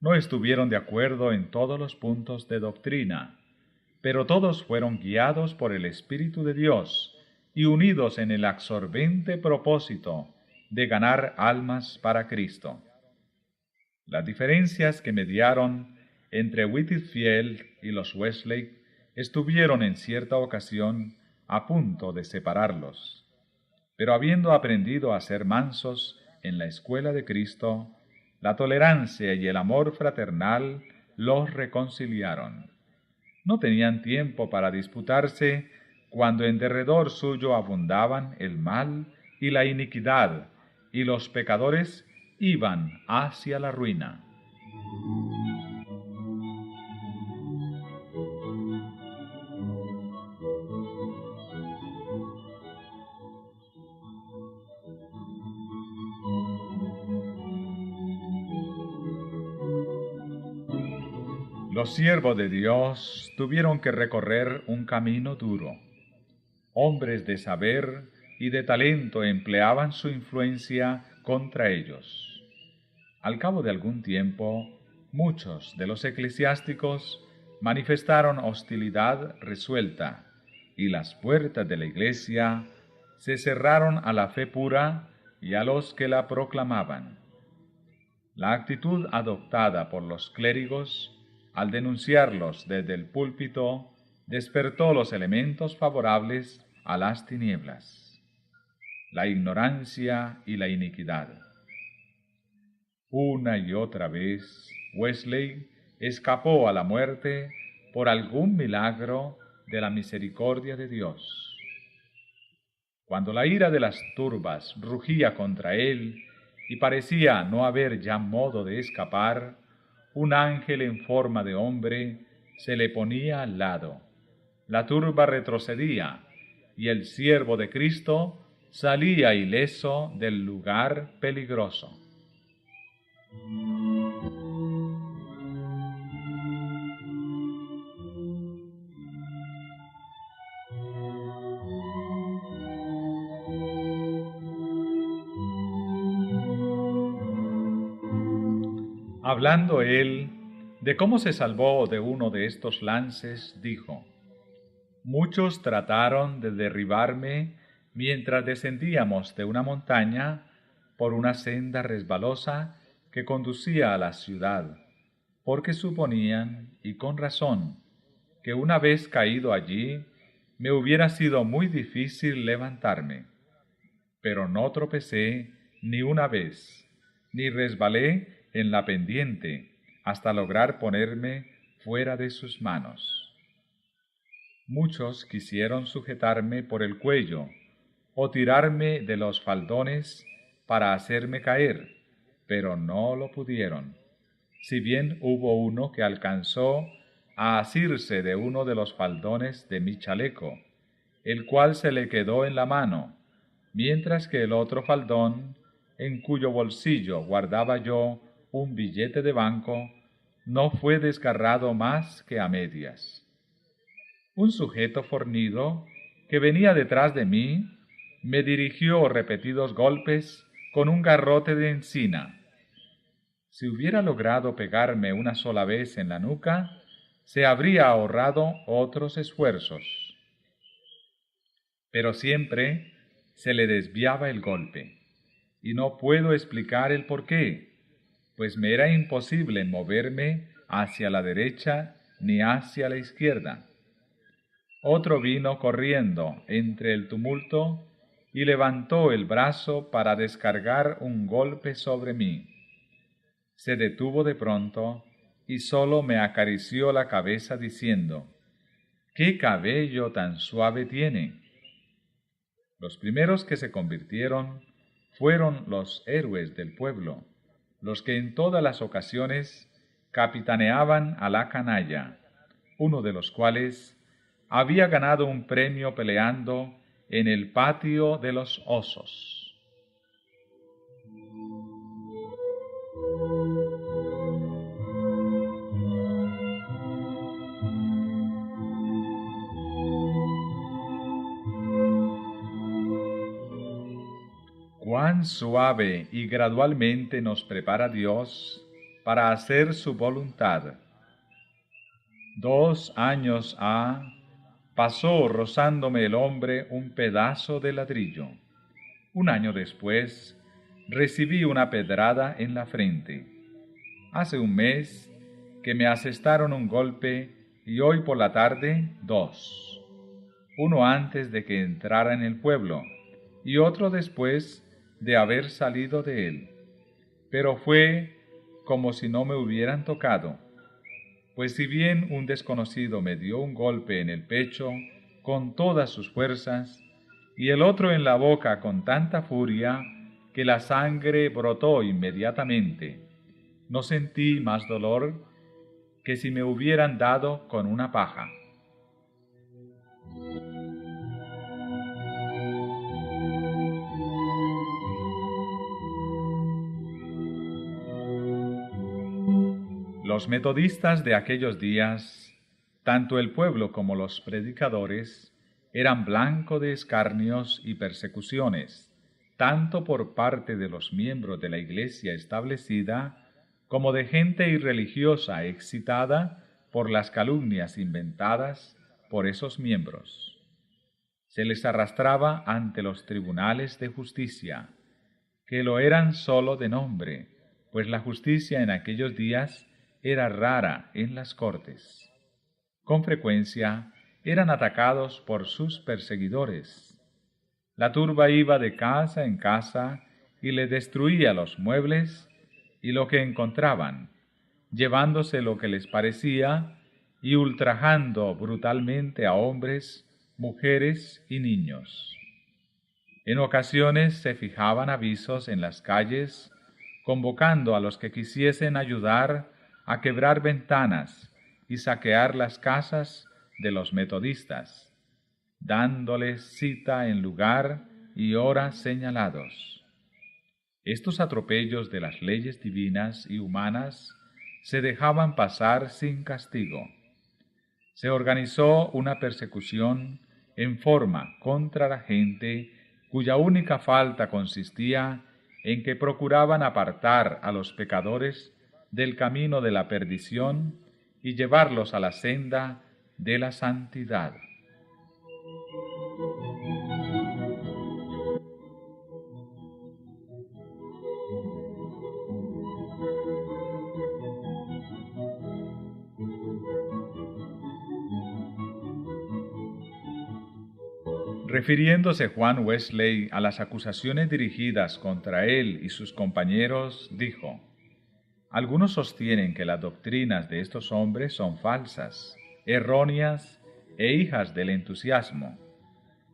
Speaker 1: No estuvieron de acuerdo en todos los puntos de doctrina, pero todos fueron guiados por el Espíritu de Dios y unidos en el absorbente propósito de ganar almas para Cristo. Las diferencias que mediaron entre Whitefield y los Wesley estuvieron en cierta ocasión a punto de separarlos, pero habiendo aprendido a ser mansos en la escuela de Cristo, la tolerancia y el amor fraternal los reconciliaron. No tenían tiempo para disputarse cuando en derredor suyo abundaban el mal y la iniquidad, y los pecadores iban hacia la ruina. Los siervos de Dios tuvieron que recorrer un camino duro. Hombres de saber y de talento empleaban su influencia contra ellos. Al cabo de algún tiempo, muchos de los eclesiásticos manifestaron hostilidad resuelta y las puertas de la iglesia se cerraron a la fe pura y a los que la proclamaban. La actitud adoptada por los clérigos al denunciarlos desde el púlpito despertó los elementos favorables a las tinieblas, la ignorancia y la iniquidad. Una y otra vez, Wesley escapó a la muerte por algún milagro de la misericordia de Dios. Cuando la ira de las turbas rugía contra él y parecía no haber ya modo de escapar, un ángel en forma de hombre se le ponía al lado. La turba retrocedía y el siervo de Cristo salía ileso del lugar peligroso. Hablando él de cómo se salvó de uno de estos lances, dijo: Muchos trataron de derribarme mientras descendíamos de una montaña por una senda resbalosa que conducía a la ciudad, porque suponían, y con razón, que una vez caído allí, me hubiera sido muy difícil levantarme. Pero no tropecé ni una vez, ni resbalé en la pendiente hasta lograr ponerme fuera de sus manos. Muchos quisieron sujetarme por el cuello o tirarme de los faldones para hacerme caer, pero no lo pudieron. Si bien hubo uno que alcanzó a asirse de uno de los faldones de mi chaleco, el cual se le quedó en la mano, mientras que el otro faldón, en cuyo bolsillo guardaba yo un billete de banco, no fue desgarrado más que a medias. Un sujeto fornido, que venía detrás de mí, me dirigió repetidos golpes con un garrote de encina. Si hubiera logrado pegarme una sola vez en la nuca, se habría ahorrado otros esfuerzos. Pero siempre se le desviaba el golpe, y no puedo explicar el porqué, pues me era imposible moverme hacia la derecha ni hacia la izquierda. Otro vino corriendo entre el tumulto y levantó el brazo para descargar un golpe sobre mí. Se detuvo de pronto y solo me acarició la cabeza diciendo: «¿Qué cabello tan suave tiene?». Los primeros que se convirtieron fueron los héroes del pueblo, los que en todas las ocasiones capitaneaban a la canalla, uno de los cuales había ganado un premio peleando en el patio de los osos. Cuán suave y gradualmente nos prepara Dios para hacer su voluntad. 2 años ha, pasó rozándome el hombre un pedazo de ladrillo. 1 año después, recibí una pedrada en la frente. Hace 1 mes que me asestaron un golpe y hoy por la tarde 2. Uno antes de que entrara en el pueblo y otro después de haber salido de él. Pero fue como si no me hubieran tocado, pues si bien un desconocido me dio un golpe en el pecho con todas sus fuerzas y el otro en la boca con tanta furia que la sangre brotó inmediatamente, no sentí más dolor que si me hubieran dado con una paja. Los metodistas de aquellos días, tanto el pueblo como los predicadores, eran blanco de escarnios y persecuciones, tanto por parte de los miembros de la iglesia establecida, como de gente irreligiosa excitada por las calumnias inventadas por esos miembros. Se les arrastraba ante los tribunales de justicia, que lo eran solo de nombre, pues la justicia en aquellos días era rara en las cortes. Con frecuencia eran atacados por sus perseguidores. La turba iba de casa en casa y le destruía los muebles y lo que encontraban, llevándose lo que les parecía y ultrajando brutalmente a hombres, mujeres y niños. En ocasiones se fijaban avisos en las calles, convocando a los que quisiesen ayudar a quebrar ventanas y saquear las casas de los metodistas, dándoles cita en lugar y hora señalados. Estos atropellos de las leyes divinas y humanas se dejaban pasar sin castigo. Se organizó una persecución en forma contra la gente cuya única falta consistía en que procuraban apartar a los pecadores del camino de la perdición y llevarlos a la senda de la santidad. Refiriéndose Juan Wesley a las acusaciones dirigidas contra él y sus compañeros, dijo: algunos sostienen que las doctrinas de estos hombres son falsas, erróneas e hijas del entusiasmo,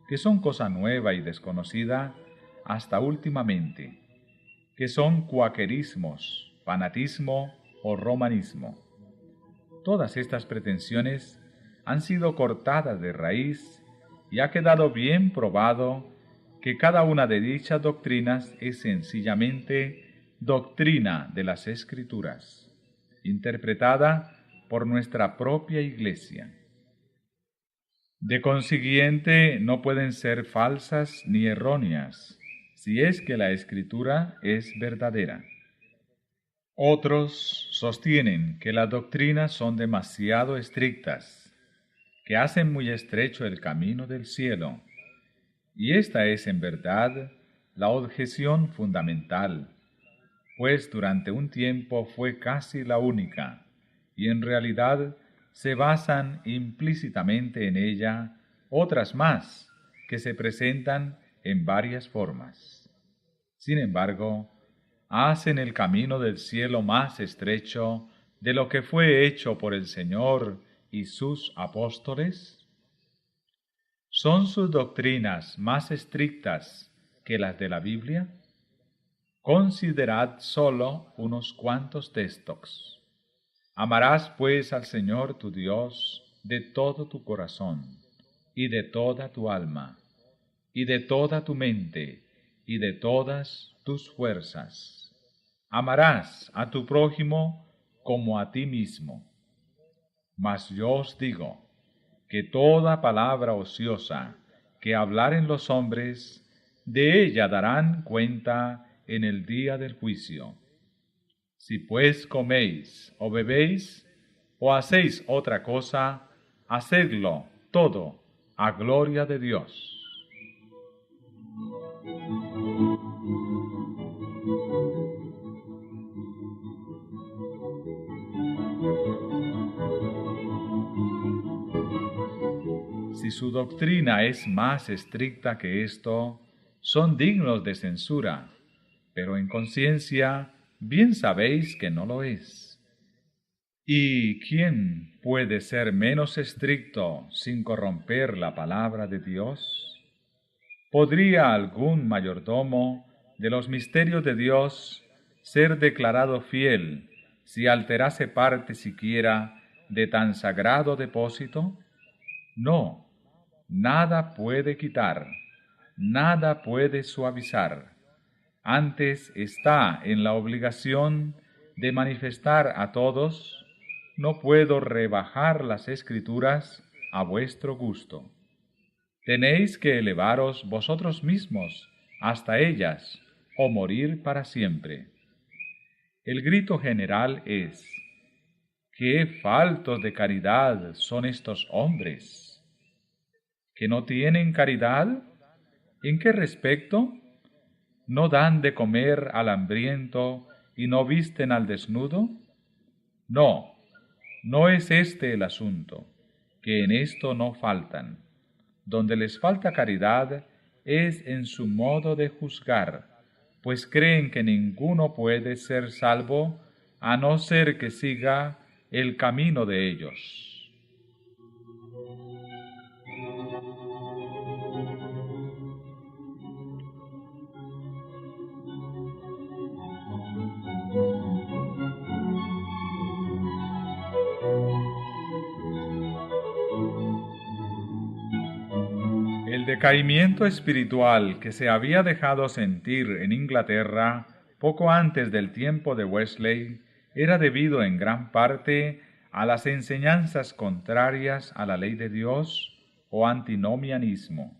Speaker 1: que son cosa nueva y desconocida hasta últimamente, que son cuaquerismos, fanatismo o romanismo. Todas estas pretensiones han sido cortadas de raíz y ha quedado bien probado que cada una de dichas doctrinas es sencillamente doctrina de las Escrituras, interpretada por nuestra propia Iglesia. De consiguiente, no pueden ser falsas ni erróneas, si es que la Escritura es verdadera. Otros sostienen que las doctrinas son demasiado estrictas, que hacen muy estrecho el camino del cielo, y esta es en verdad la objeción fundamental, pues durante un tiempo fue casi la única, y en realidad se basan implícitamente en ella otras más que se presentan en varias formas. Sin embargo, hacen el camino del cielo más estrecho de lo que fue hecho por el Señor y sus apóstoles. ¿Son sus doctrinas más estrictas que las de la Biblia? Considerad solo unos cuantos textos. Amarás pues al Señor tu Dios de todo tu corazón, y de toda tu alma, y de toda tu mente, y de todas tus fuerzas. Amarás a tu prójimo como a ti mismo. Mas yo os digo que toda palabra ociosa que hablaren los hombres, de ella darán cuenta en el día del juicio. Si pues coméis o bebéis o hacéis otra cosa, hacedlo todo a gloria de Dios. Si su doctrina es más estricta que esto, son dignos de censura, pero en conciencia bien sabéis que no lo es. ¿Y quién puede ser menos estricto sin corromper la palabra de Dios? ¿Podría algún mayordomo de los misterios de Dios ser declarado fiel si alterase parte siquiera de tan sagrado depósito? No. Nada puede quitar, nada puede suavizar. Antes está en la obligación de manifestar a todos: no puedo rebajar las Escrituras a vuestro gusto. Tenéis que elevaros vosotros mismos hasta ellas o morir para siempre. El grito general es: ¡qué faltos de caridad son estos hombres! ¿Que no tienen caridad? ¿En qué respecto? ¿No dan de comer al hambriento y no visten al desnudo? No, no es este el asunto, que en esto no faltan. Donde les falta caridad es en su modo de juzgar, pues creen que ninguno puede ser salvo a no ser que siga el camino de ellos. El decaimiento espiritual que se había dejado sentir en Inglaterra poco antes del tiempo de Wesley era debido en gran parte a las enseñanzas contrarias a la ley de Dios o antinomianismo.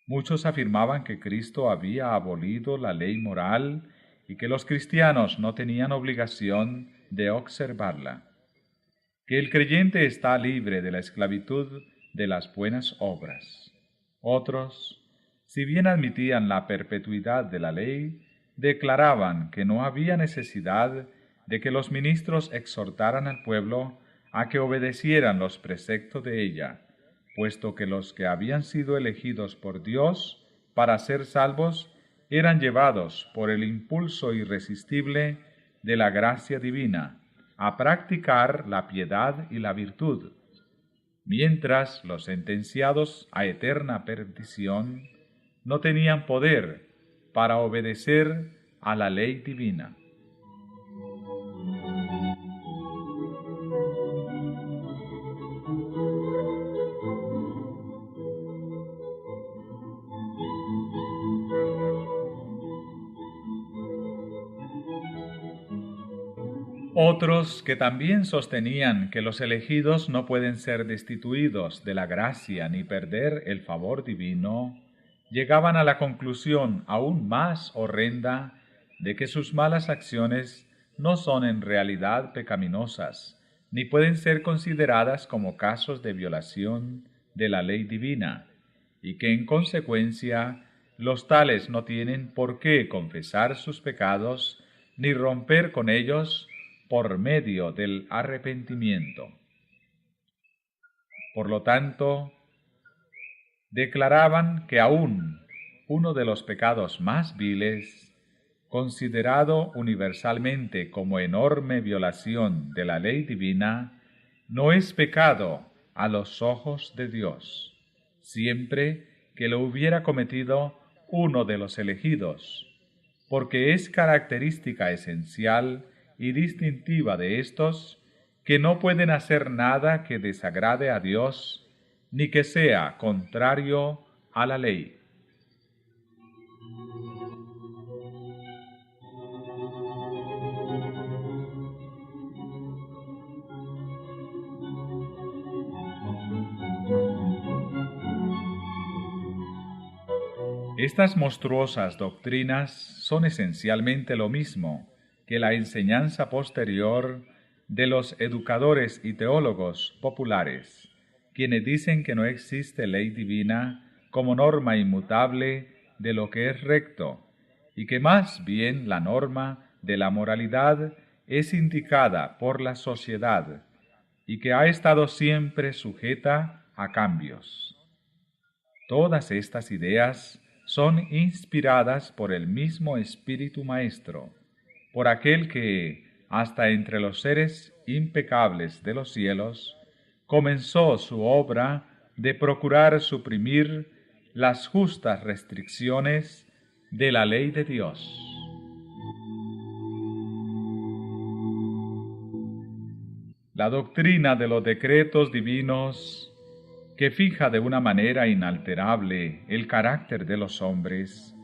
Speaker 1: Muchos afirmaban que Cristo había abolido la ley moral y que los cristianos no tenían obligación de observarla, que el creyente está libre de la esclavitud de las buenas obras. Otros, si bien admitían la perpetuidad de la ley, declaraban que no había necesidad de que los ministros exhortaran al pueblo a que obedecieran los preceptos de ella, puesto que los que habían sido elegidos por Dios para ser salvos eran llevados por el impulso irresistible de la gracia divina a practicar la piedad y la virtud, mientras los sentenciados a eterna perdición no tenían poder para obedecer a la ley divina. Otros, que también sostenían que los elegidos no pueden ser destituidos de la gracia ni perder el favor divino, llegaban a la conclusión aún más horrenda de que sus malas acciones no son en realidad pecaminosas, ni pueden ser consideradas como casos de violación de la ley divina, y que en consecuencia los tales no tienen por qué confesar sus pecados ni romper con ellos por medio del arrepentimiento. Por lo tanto, declaraban que aún uno de los pecados más viles, considerado universalmente como enorme violación de la ley divina, no es pecado a los ojos de Dios, siempre que lo hubiera cometido uno de los elegidos, porque es característica esencial y distintiva de éstos que no pueden hacer nada que desagrade a Dios ni que sea contrario a la ley. Estas monstruosas doctrinas son esencialmente lo mismo que la enseñanza posterior de los educadores y teólogos populares, quienes dicen que no existe ley divina como norma inmutable de lo que es recto, y que más bien la norma de la moralidad es indicada por la sociedad, y que ha estado siempre sujeta a cambios. Todas estas ideas son inspiradas por el mismo Espíritu Maestro, por aquel que, hasta entre los seres impecables de los cielos, comenzó su obra de procurar suprimir las justas restricciones de la ley de Dios. La doctrina de los decretos divinos, que fija de una manera inalterable el carácter de los hombres,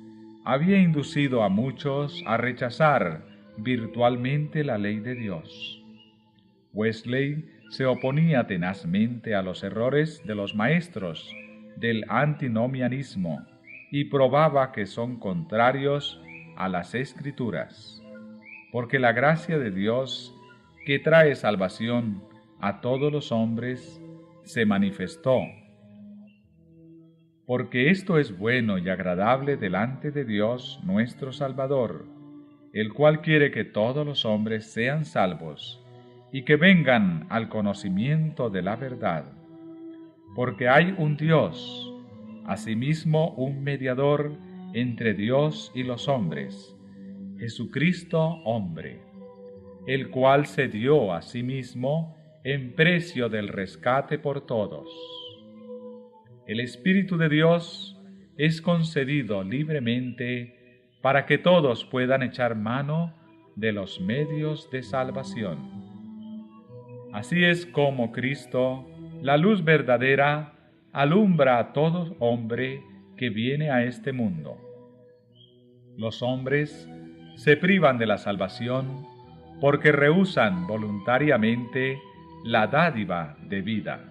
Speaker 1: había inducido a muchos a rechazar virtualmente la ley de Dios. Wesley se oponía tenazmente a los errores de los maestros del antinomianismo y probaba que son contrarios a las Escrituras, porque la gracia de Dios, que trae salvación a todos los hombres, se manifestó, porque esto es bueno y agradable delante de Dios nuestro Salvador, el cual quiere que todos los hombres sean salvos y que vengan al conocimiento de la verdad. Porque hay un Dios, asimismo un mediador entre Dios y los hombres, Jesucristo hombre, el cual se dio a sí mismo en precio del rescate por todos. El Espíritu de Dios es concedido libremente para que todos puedan echar mano de los medios de salvación. Así es como Cristo, la luz verdadera, alumbra a todo hombre que viene a este mundo. Los hombres se privan de la salvación porque rehúsan voluntariamente la dádiva de vida.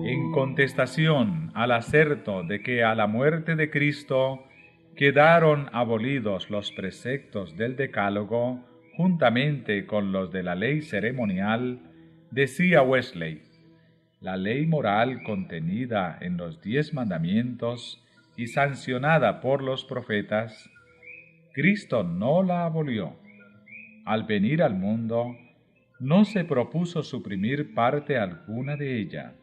Speaker 1: En contestación al aserto de que a la muerte de Cristo quedaron abolidos los preceptos del Decálogo juntamente con los de la ley ceremonial, decía Wesley: la ley moral contenida en los 10 mandamientos y sancionada por los profetas, Cristo no la abolió. Al venir al mundo, no se propuso suprimir parte alguna de ella.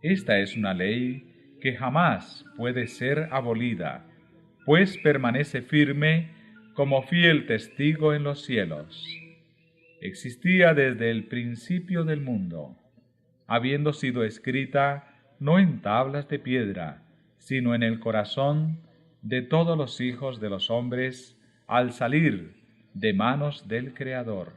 Speaker 1: Esta es una ley que jamás puede ser abolida, pues permanece firme como fiel testigo en los cielos. Existía desde el principio del mundo, habiendo sido escrita no en tablas de piedra, sino en el corazón de todos los hijos de los hombres al salir de manos del Creador.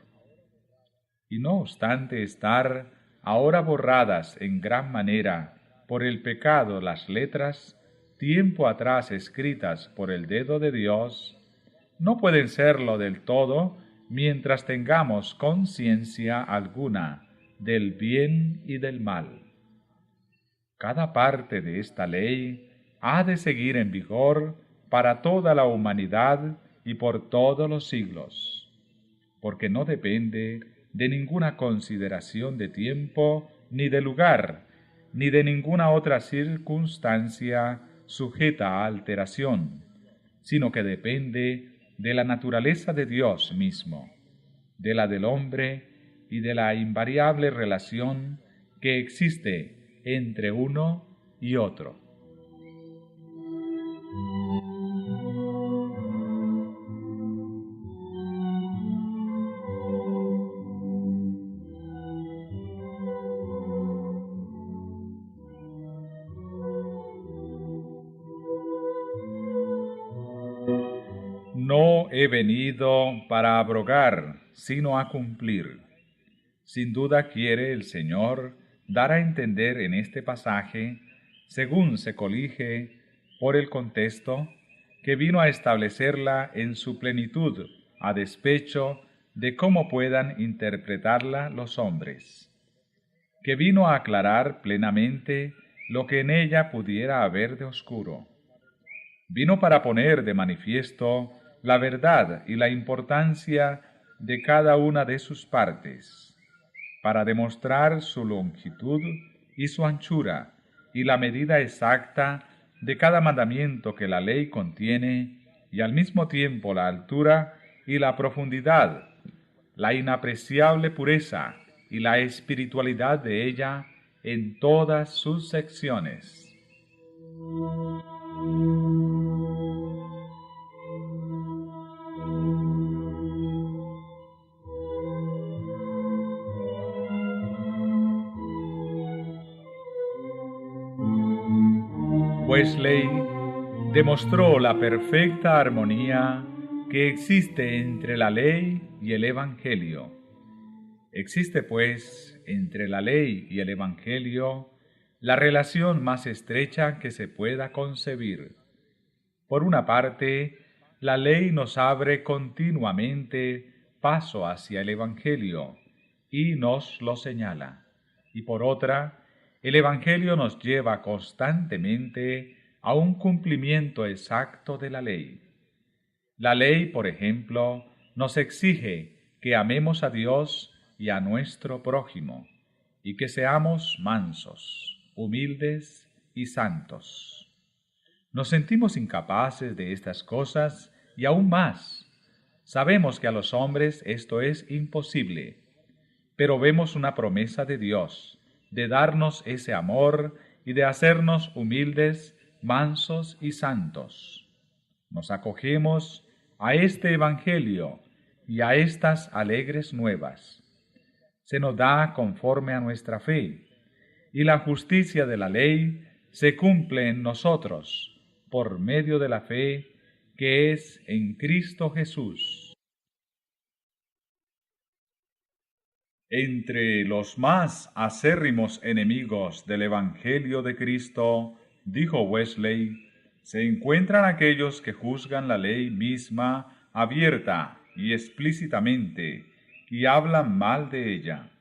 Speaker 1: Y no obstante estar ahora borradas en gran manera por el pecado las letras, tiempo atrás escritas por el dedo de Dios, no pueden serlo del todo mientras tengamos conciencia alguna del bien y del mal. Cada parte de esta ley ha de seguir en vigor para toda la humanidad y por todos los siglos, porque no depende de ninguna consideración de tiempo, ni de lugar, ni de ninguna otra circunstancia sujeta a alteración, sino que depende de la naturaleza de Dios mismo, de la del hombre y de la invariable relación que existe entre uno y otro. No he venido para abrogar, sino a cumplir. Sin duda quiere el Señor dar a entender en este pasaje, según se colige por el contexto, que vino a establecerla en su plenitud, a despecho de cómo puedan interpretarla los hombres, que vino a aclarar plenamente lo que en ella pudiera haber de oscuro. Vino para poner de manifiesto la verdad y la importancia de cada una de sus partes, para demostrar su longitud y su anchura, y la medida exacta de cada mandamiento que la ley contiene, y al mismo tiempo la altura y la profundidad, la inapreciable pureza y la espiritualidad de ella en todas sus secciones. Wesley demostró la perfecta armonía que existe entre la ley y el Evangelio. Existe, pues, entre la ley y el Evangelio la relación más estrecha que se pueda concebir. Por una parte, la ley nos abre continuamente paso hacia el Evangelio y nos lo señala, y por otra, el Evangelio nos lleva constantemente a un cumplimiento exacto de la ley. La ley, por ejemplo, nos exige que amemos a Dios y a nuestro prójimo, y que seamos mansos, humildes y santos. Nos sentimos incapaces de estas cosas y aún más. Sabemos que a los hombres esto es imposible, pero vemos una promesa de Dios, de darnos ese amor y de hacernos humildes, mansos y santos. Nos acogemos a este Evangelio y a estas alegres nuevas. Se nos da conforme a nuestra fe, y la justicia de la ley se cumple en nosotros por medio de la fe que es en Cristo Jesús. Entre los más acérrimos enemigos del Evangelio de Cristo, dijo Wesley, se encuentran aquellos que juzgan la ley misma abierta y explícitamente y hablan mal de ella,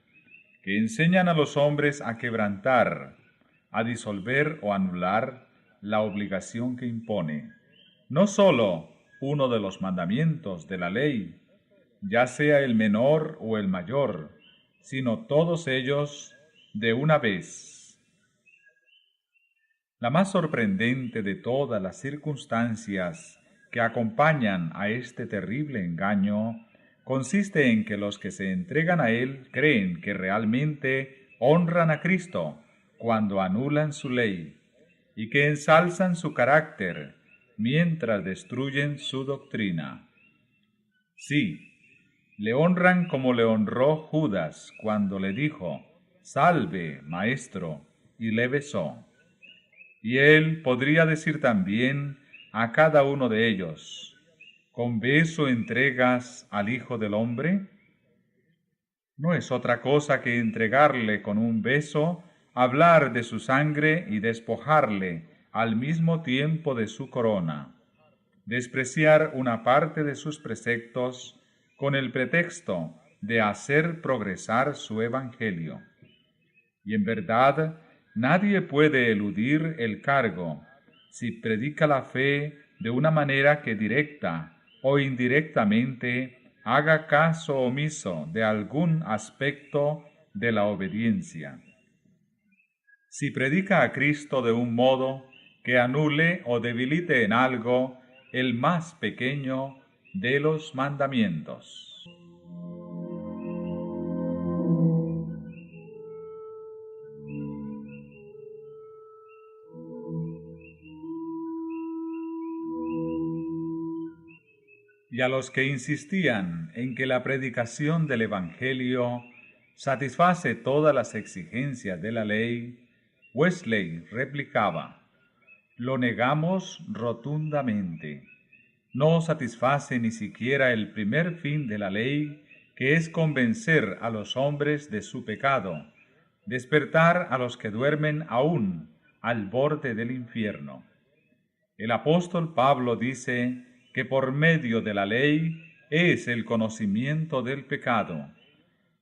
Speaker 1: que enseñan a los hombres a quebrantar, a disolver o anular la obligación que impone, no sólo uno de los mandamientos de la ley, ya sea el menor o el mayor, sino todos ellos de una vez. La más sorprendente de todas las circunstancias que acompañan a este terrible engaño consiste en que los que se entregan a él creen que realmente honran a Cristo cuando anulan su ley y que ensalzan su carácter mientras destruyen su doctrina. Sí, le honran como le honró Judas cuando le dijo, «Salve, maestro», y le besó. Y él podría decir también a cada uno de ellos, ¿con beso entregas al Hijo del Hombre? No es otra cosa que entregarle con un beso, hablar de su sangre y despojarle al mismo tiempo de su corona, despreciar una parte de sus preceptos con el pretexto de hacer progresar su evangelio. Y en verdad, nadie puede eludir el cargo si predica la fe de una manera que directa o indirectamente haga caso omiso de algún aspecto de la obediencia. Si predica a Cristo de un modo que anule o debilite en algo el más pequeño de los mandamientos. Y a los que insistían en que la predicación del Evangelio satisface todas las exigencias de la ley, Wesley replicaba, «Lo negamos rotundamente. No satisface ni siquiera el primer fin de la ley, que es convencer a los hombres de su pecado, despertar a los que duermen aún al borde del infierno». El apóstol Pablo dice que por medio de la ley es el conocimiento del pecado,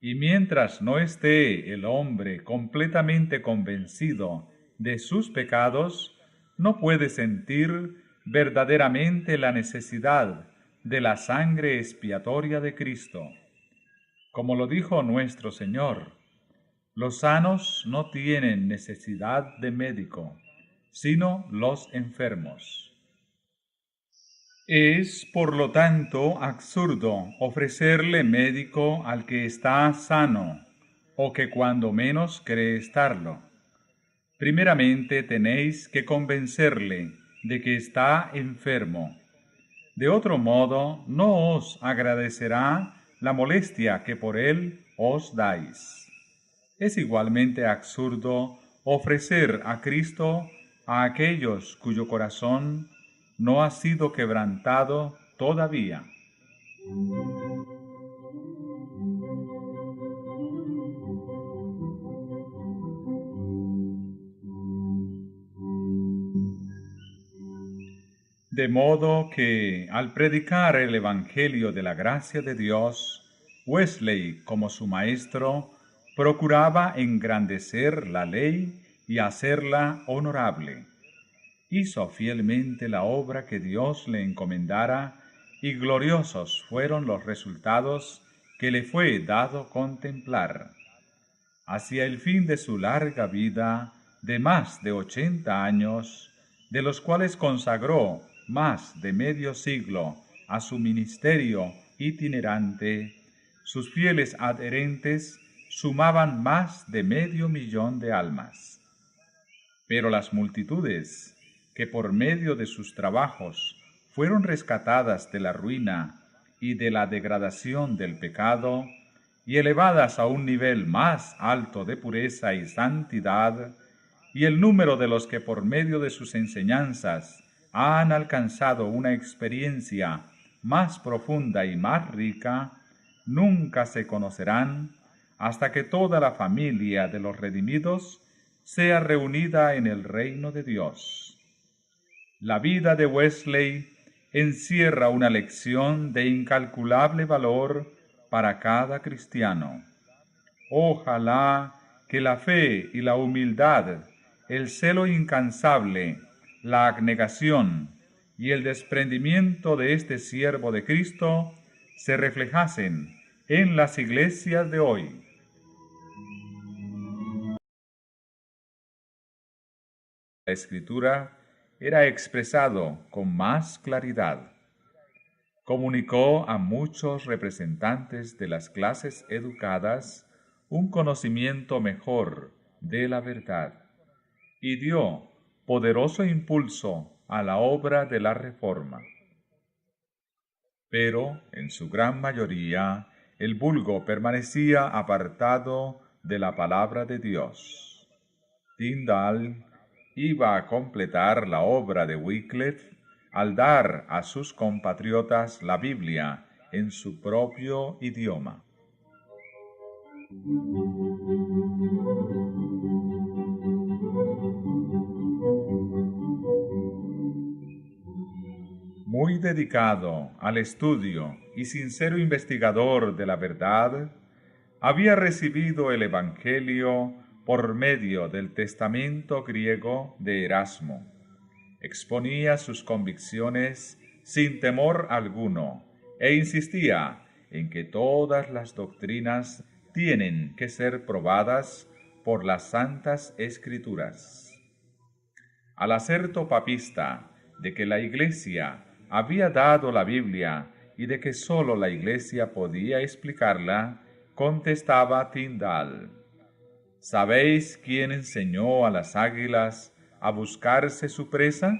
Speaker 1: y mientras no esté el hombre completamente convencido de sus pecados, no puede sentir verdaderamente la necesidad de la sangre expiatoria de Cristo. Como lo dijo nuestro Señor, los sanos no tienen necesidad de médico, sino los enfermos. Es, por lo tanto, absurdo ofrecerle médico al que está sano, o que cuando menos cree estarlo. Primeramente tenéis que convencerle de que está enfermo. De otro modo, no os agradecerá la molestia que por él os dais. Es igualmente absurdo ofrecer a Cristo a aquellos cuyo corazón no ha sido quebrantado todavía. De modo que, al predicar el Evangelio de la gracia de Dios, Wesley, como su maestro, procuraba engrandecer la ley y hacerla honorable. Hizo fielmente la obra que Dios le encomendara, y gloriosos fueron los resultados que le fue dado contemplar. Hacia el fin de su larga vida, de más de 80 años, de los cuales consagró más de medio siglo a su ministerio itinerante, sus fieles adherentes sumaban más de 500.000 de almas. Pero las multitudes que por medio de sus trabajos fueron rescatadas de la ruina y de la degradación del pecado y elevadas a un nivel más alto de pureza y santidad, y el número de los que por medio de sus enseñanzas han alcanzado una experiencia más profunda y más rica, nunca se conocerán hasta que toda la familia de los redimidos sea reunida en el reino de Dios. La vida de Wesley encierra una lección de incalculable valor para cada cristiano. Ojalá que la fe y la humildad, el celo incansable, la abnegación y el desprendimiento de este siervo de Cristo se reflejasen en las iglesias de hoy. La Escritura era expresado con más claridad. Comunicó a muchos representantes de las clases educadas un conocimiento mejor de la verdad y dio poderoso impulso a la obra de la reforma. Pero, en su gran mayoría, el vulgo permanecía apartado de la palabra de Dios. Tyndale iba a completar la obra de Wycliffe al dar a sus compatriotas la Biblia en su propio idioma. Muy dedicado al estudio y sincero investigador de la verdad, había recibido el Evangelio por medio del testamento griego de Erasmo. Exponía sus convicciones sin temor alguno e insistía en que todas las doctrinas tienen que ser probadas por las santas escrituras. Al acerto papista de que la Iglesia había dado la Biblia y de que sólo la Iglesia podía explicarla, contestaba Tyndale: ¿sabéis quién enseñó a las águilas a buscarse su presa?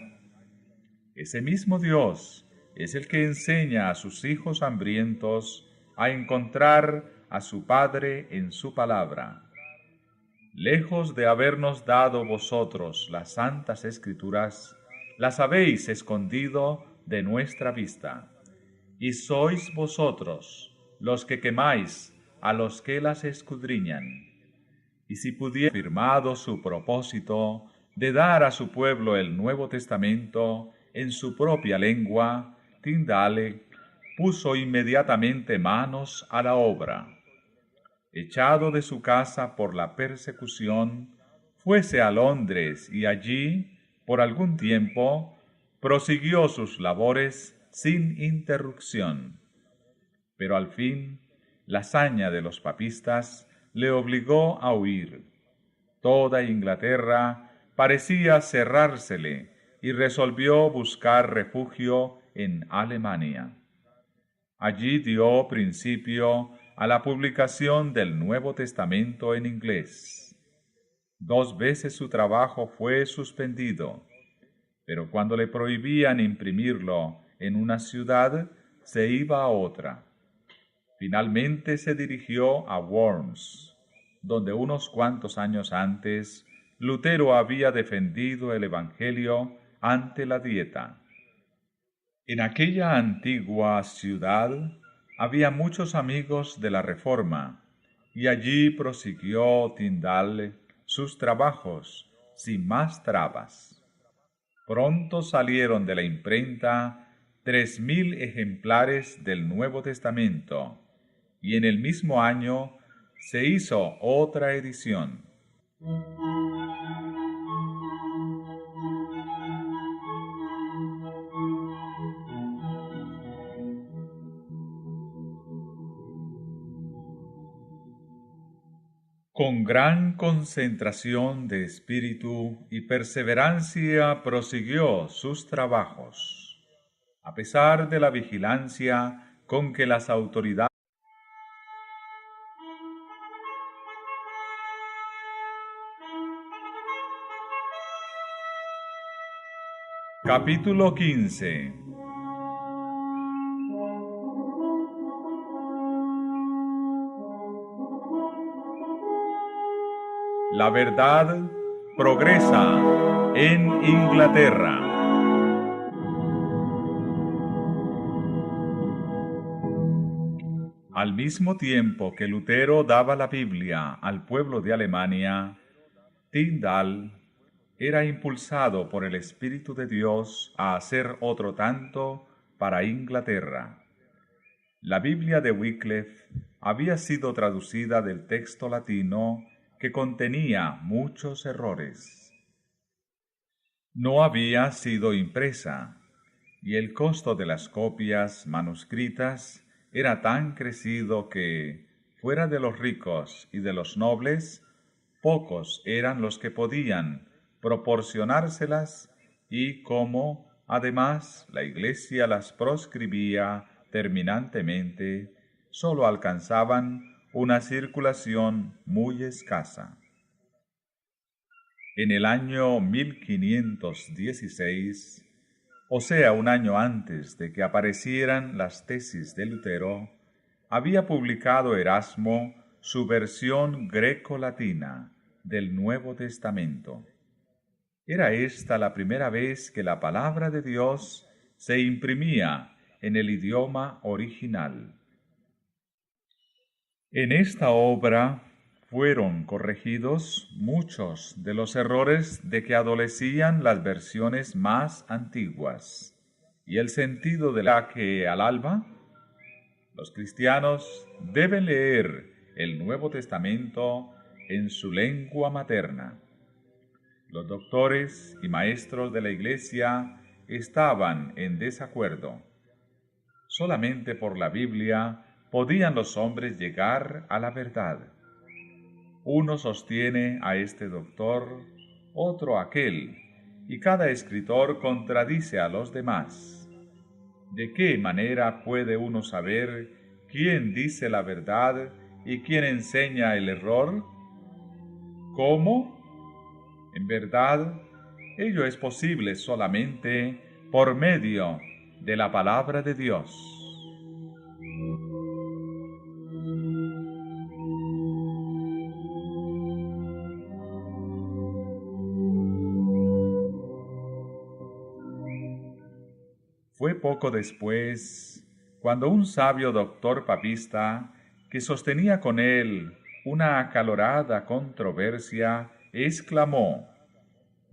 Speaker 1: Ese mismo Dios es el que enseña a sus hijos hambrientos a encontrar a su Padre en su palabra. Lejos de habernos dado vosotros las santas escrituras, las habéis escondido de nuestra vista, y sois vosotros los que quemáis a los que las escudriñan. Y si pudiera firmado su propósito de dar a su pueblo el Nuevo Testamento en su propia lengua, Tyndale puso inmediatamente manos a la obra. Echado de su casa por la persecución, fuese a Londres y allí, por algún tiempo, prosiguió sus labores sin interrupción. Pero al fin, la saña de los papistas le obligó a huir. Toda Inglaterra parecía cerrársele y resolvió buscar refugio en Alemania. Allí dio principio a la publicación del Nuevo Testamento en inglés. 2 veces su trabajo fue suspendido, pero cuando le prohibían imprimirlo en una ciudad, se iba a otra. Finalmente se dirigió a Worms, donde unos cuantos años antes Lutero había defendido el Evangelio ante la Dieta. En aquella antigua ciudad había muchos amigos de la Reforma, y allí prosiguió Tyndale sus trabajos sin más trabas. Pronto salieron de la imprenta 3.000 ejemplares del Nuevo Testamento, y en el mismo año se hizo otra edición. Con gran concentración de espíritu y perseverancia prosiguió sus trabajos. A pesar de la vigilancia con que las autoridades. Capítulo 15. La verdad progresa en Inglaterra. Al mismo tiempo que Lutero daba la Biblia al pueblo de Alemania, Tyndall era impulsado por el Espíritu de Dios a hacer otro tanto para Inglaterra. La Biblia de Wycliffe había sido traducida del texto latino que contenía muchos errores. No había sido impresa, y el costo de las copias manuscritas era tan crecido que, fuera de los ricos y de los nobles, pocos eran los que podían proporcionárselas, y como, además, la Iglesia las proscribía terminantemente, sólo alcanzaban una circulación muy escasa. En el año 1516, o sea, un año antes de que aparecieran las tesis de Lutero, había publicado Erasmo su versión greco-latina del Nuevo Testamento. Era esta la primera vez que la palabra de Dios se imprimía en el idioma original. En esta obra fueron corregidos muchos de los errores de que adolecían las versiones más antiguas, y el sentido de la que al alba los cristianos deben leer el Nuevo Testamento en su lengua materna. Los doctores y maestros de la Iglesia estaban en desacuerdo. Solamente por la Biblia podían los hombres llegar a la verdad. Uno sostiene a este doctor, otro a aquel, y cada escritor contradice a los demás. ¿De qué manera puede uno saber quién dice la verdad y quién enseña el error? ¿Cómo? En verdad, ello es posible solamente por medio de la palabra de Dios. Fue poco después, cuando un sabio doctor papista, que sostenía con él una acalorada controversia, exclamó: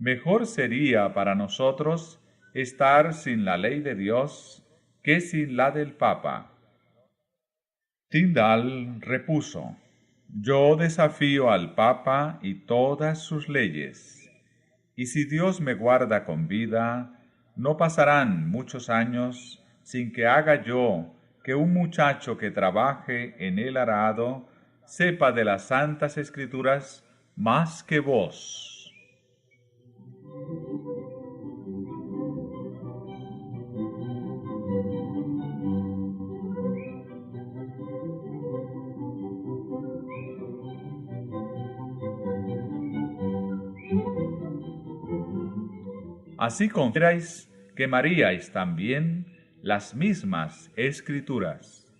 Speaker 1: «Mejor sería para nosotros estar sin la ley de Dios que sin la del Papa». Tyndall repuso: «Yo desafío al Papa y todas sus leyes, y si Dios me guarda con vida, no pasarán muchos años sin que haga yo que un muchacho que trabaje en el arado sepa de las santas escrituras más que vos». Así confiáis que maríais también las mismas escrituras.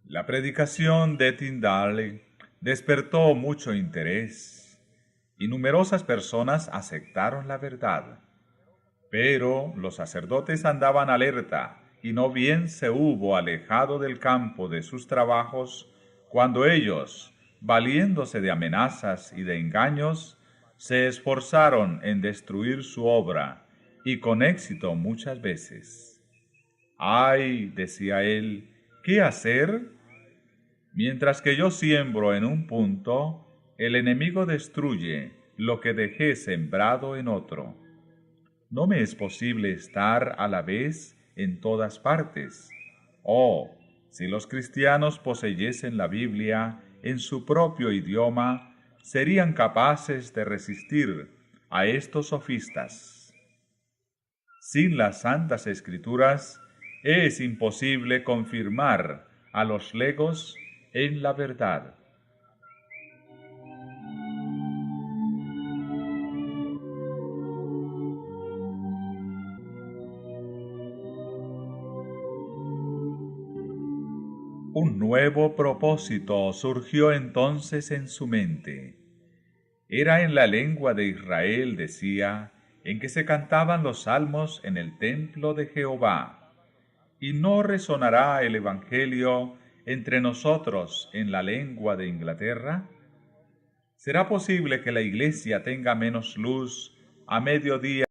Speaker 1: La predicación de Tyndall despertó mucho interés y numerosas personas aceptaron la verdad. Pero los sacerdotes andaban alerta, y no bien se hubo alejado del campo de sus trabajos, cuando ellos, valiéndose de amenazas y de engaños, se esforzaron en destruir su obra, y con éxito muchas veces. «Ay», decía él, «¿qué hacer? Mientras que yo siembro en un punto, el enemigo destruye lo que dejé sembrado en otro. No me es posible estar a la vez en todas partes. Oh, si los cristianos poseyesen la Biblia en su propio idioma, serían capaces de resistir a estos sofistas. Sin las Santas Escrituras es imposible confirmar a los legos en la verdad. Un nuevo propósito surgió entonces en su mente. Era en la lengua de Israel, decía, en que se cantaban los salmos en el templo de Jehová. ¿Y no resonará el Evangelio entre nosotros en la lengua de Inglaterra? ¿Será posible que la Iglesia tenga menos luz a mediodía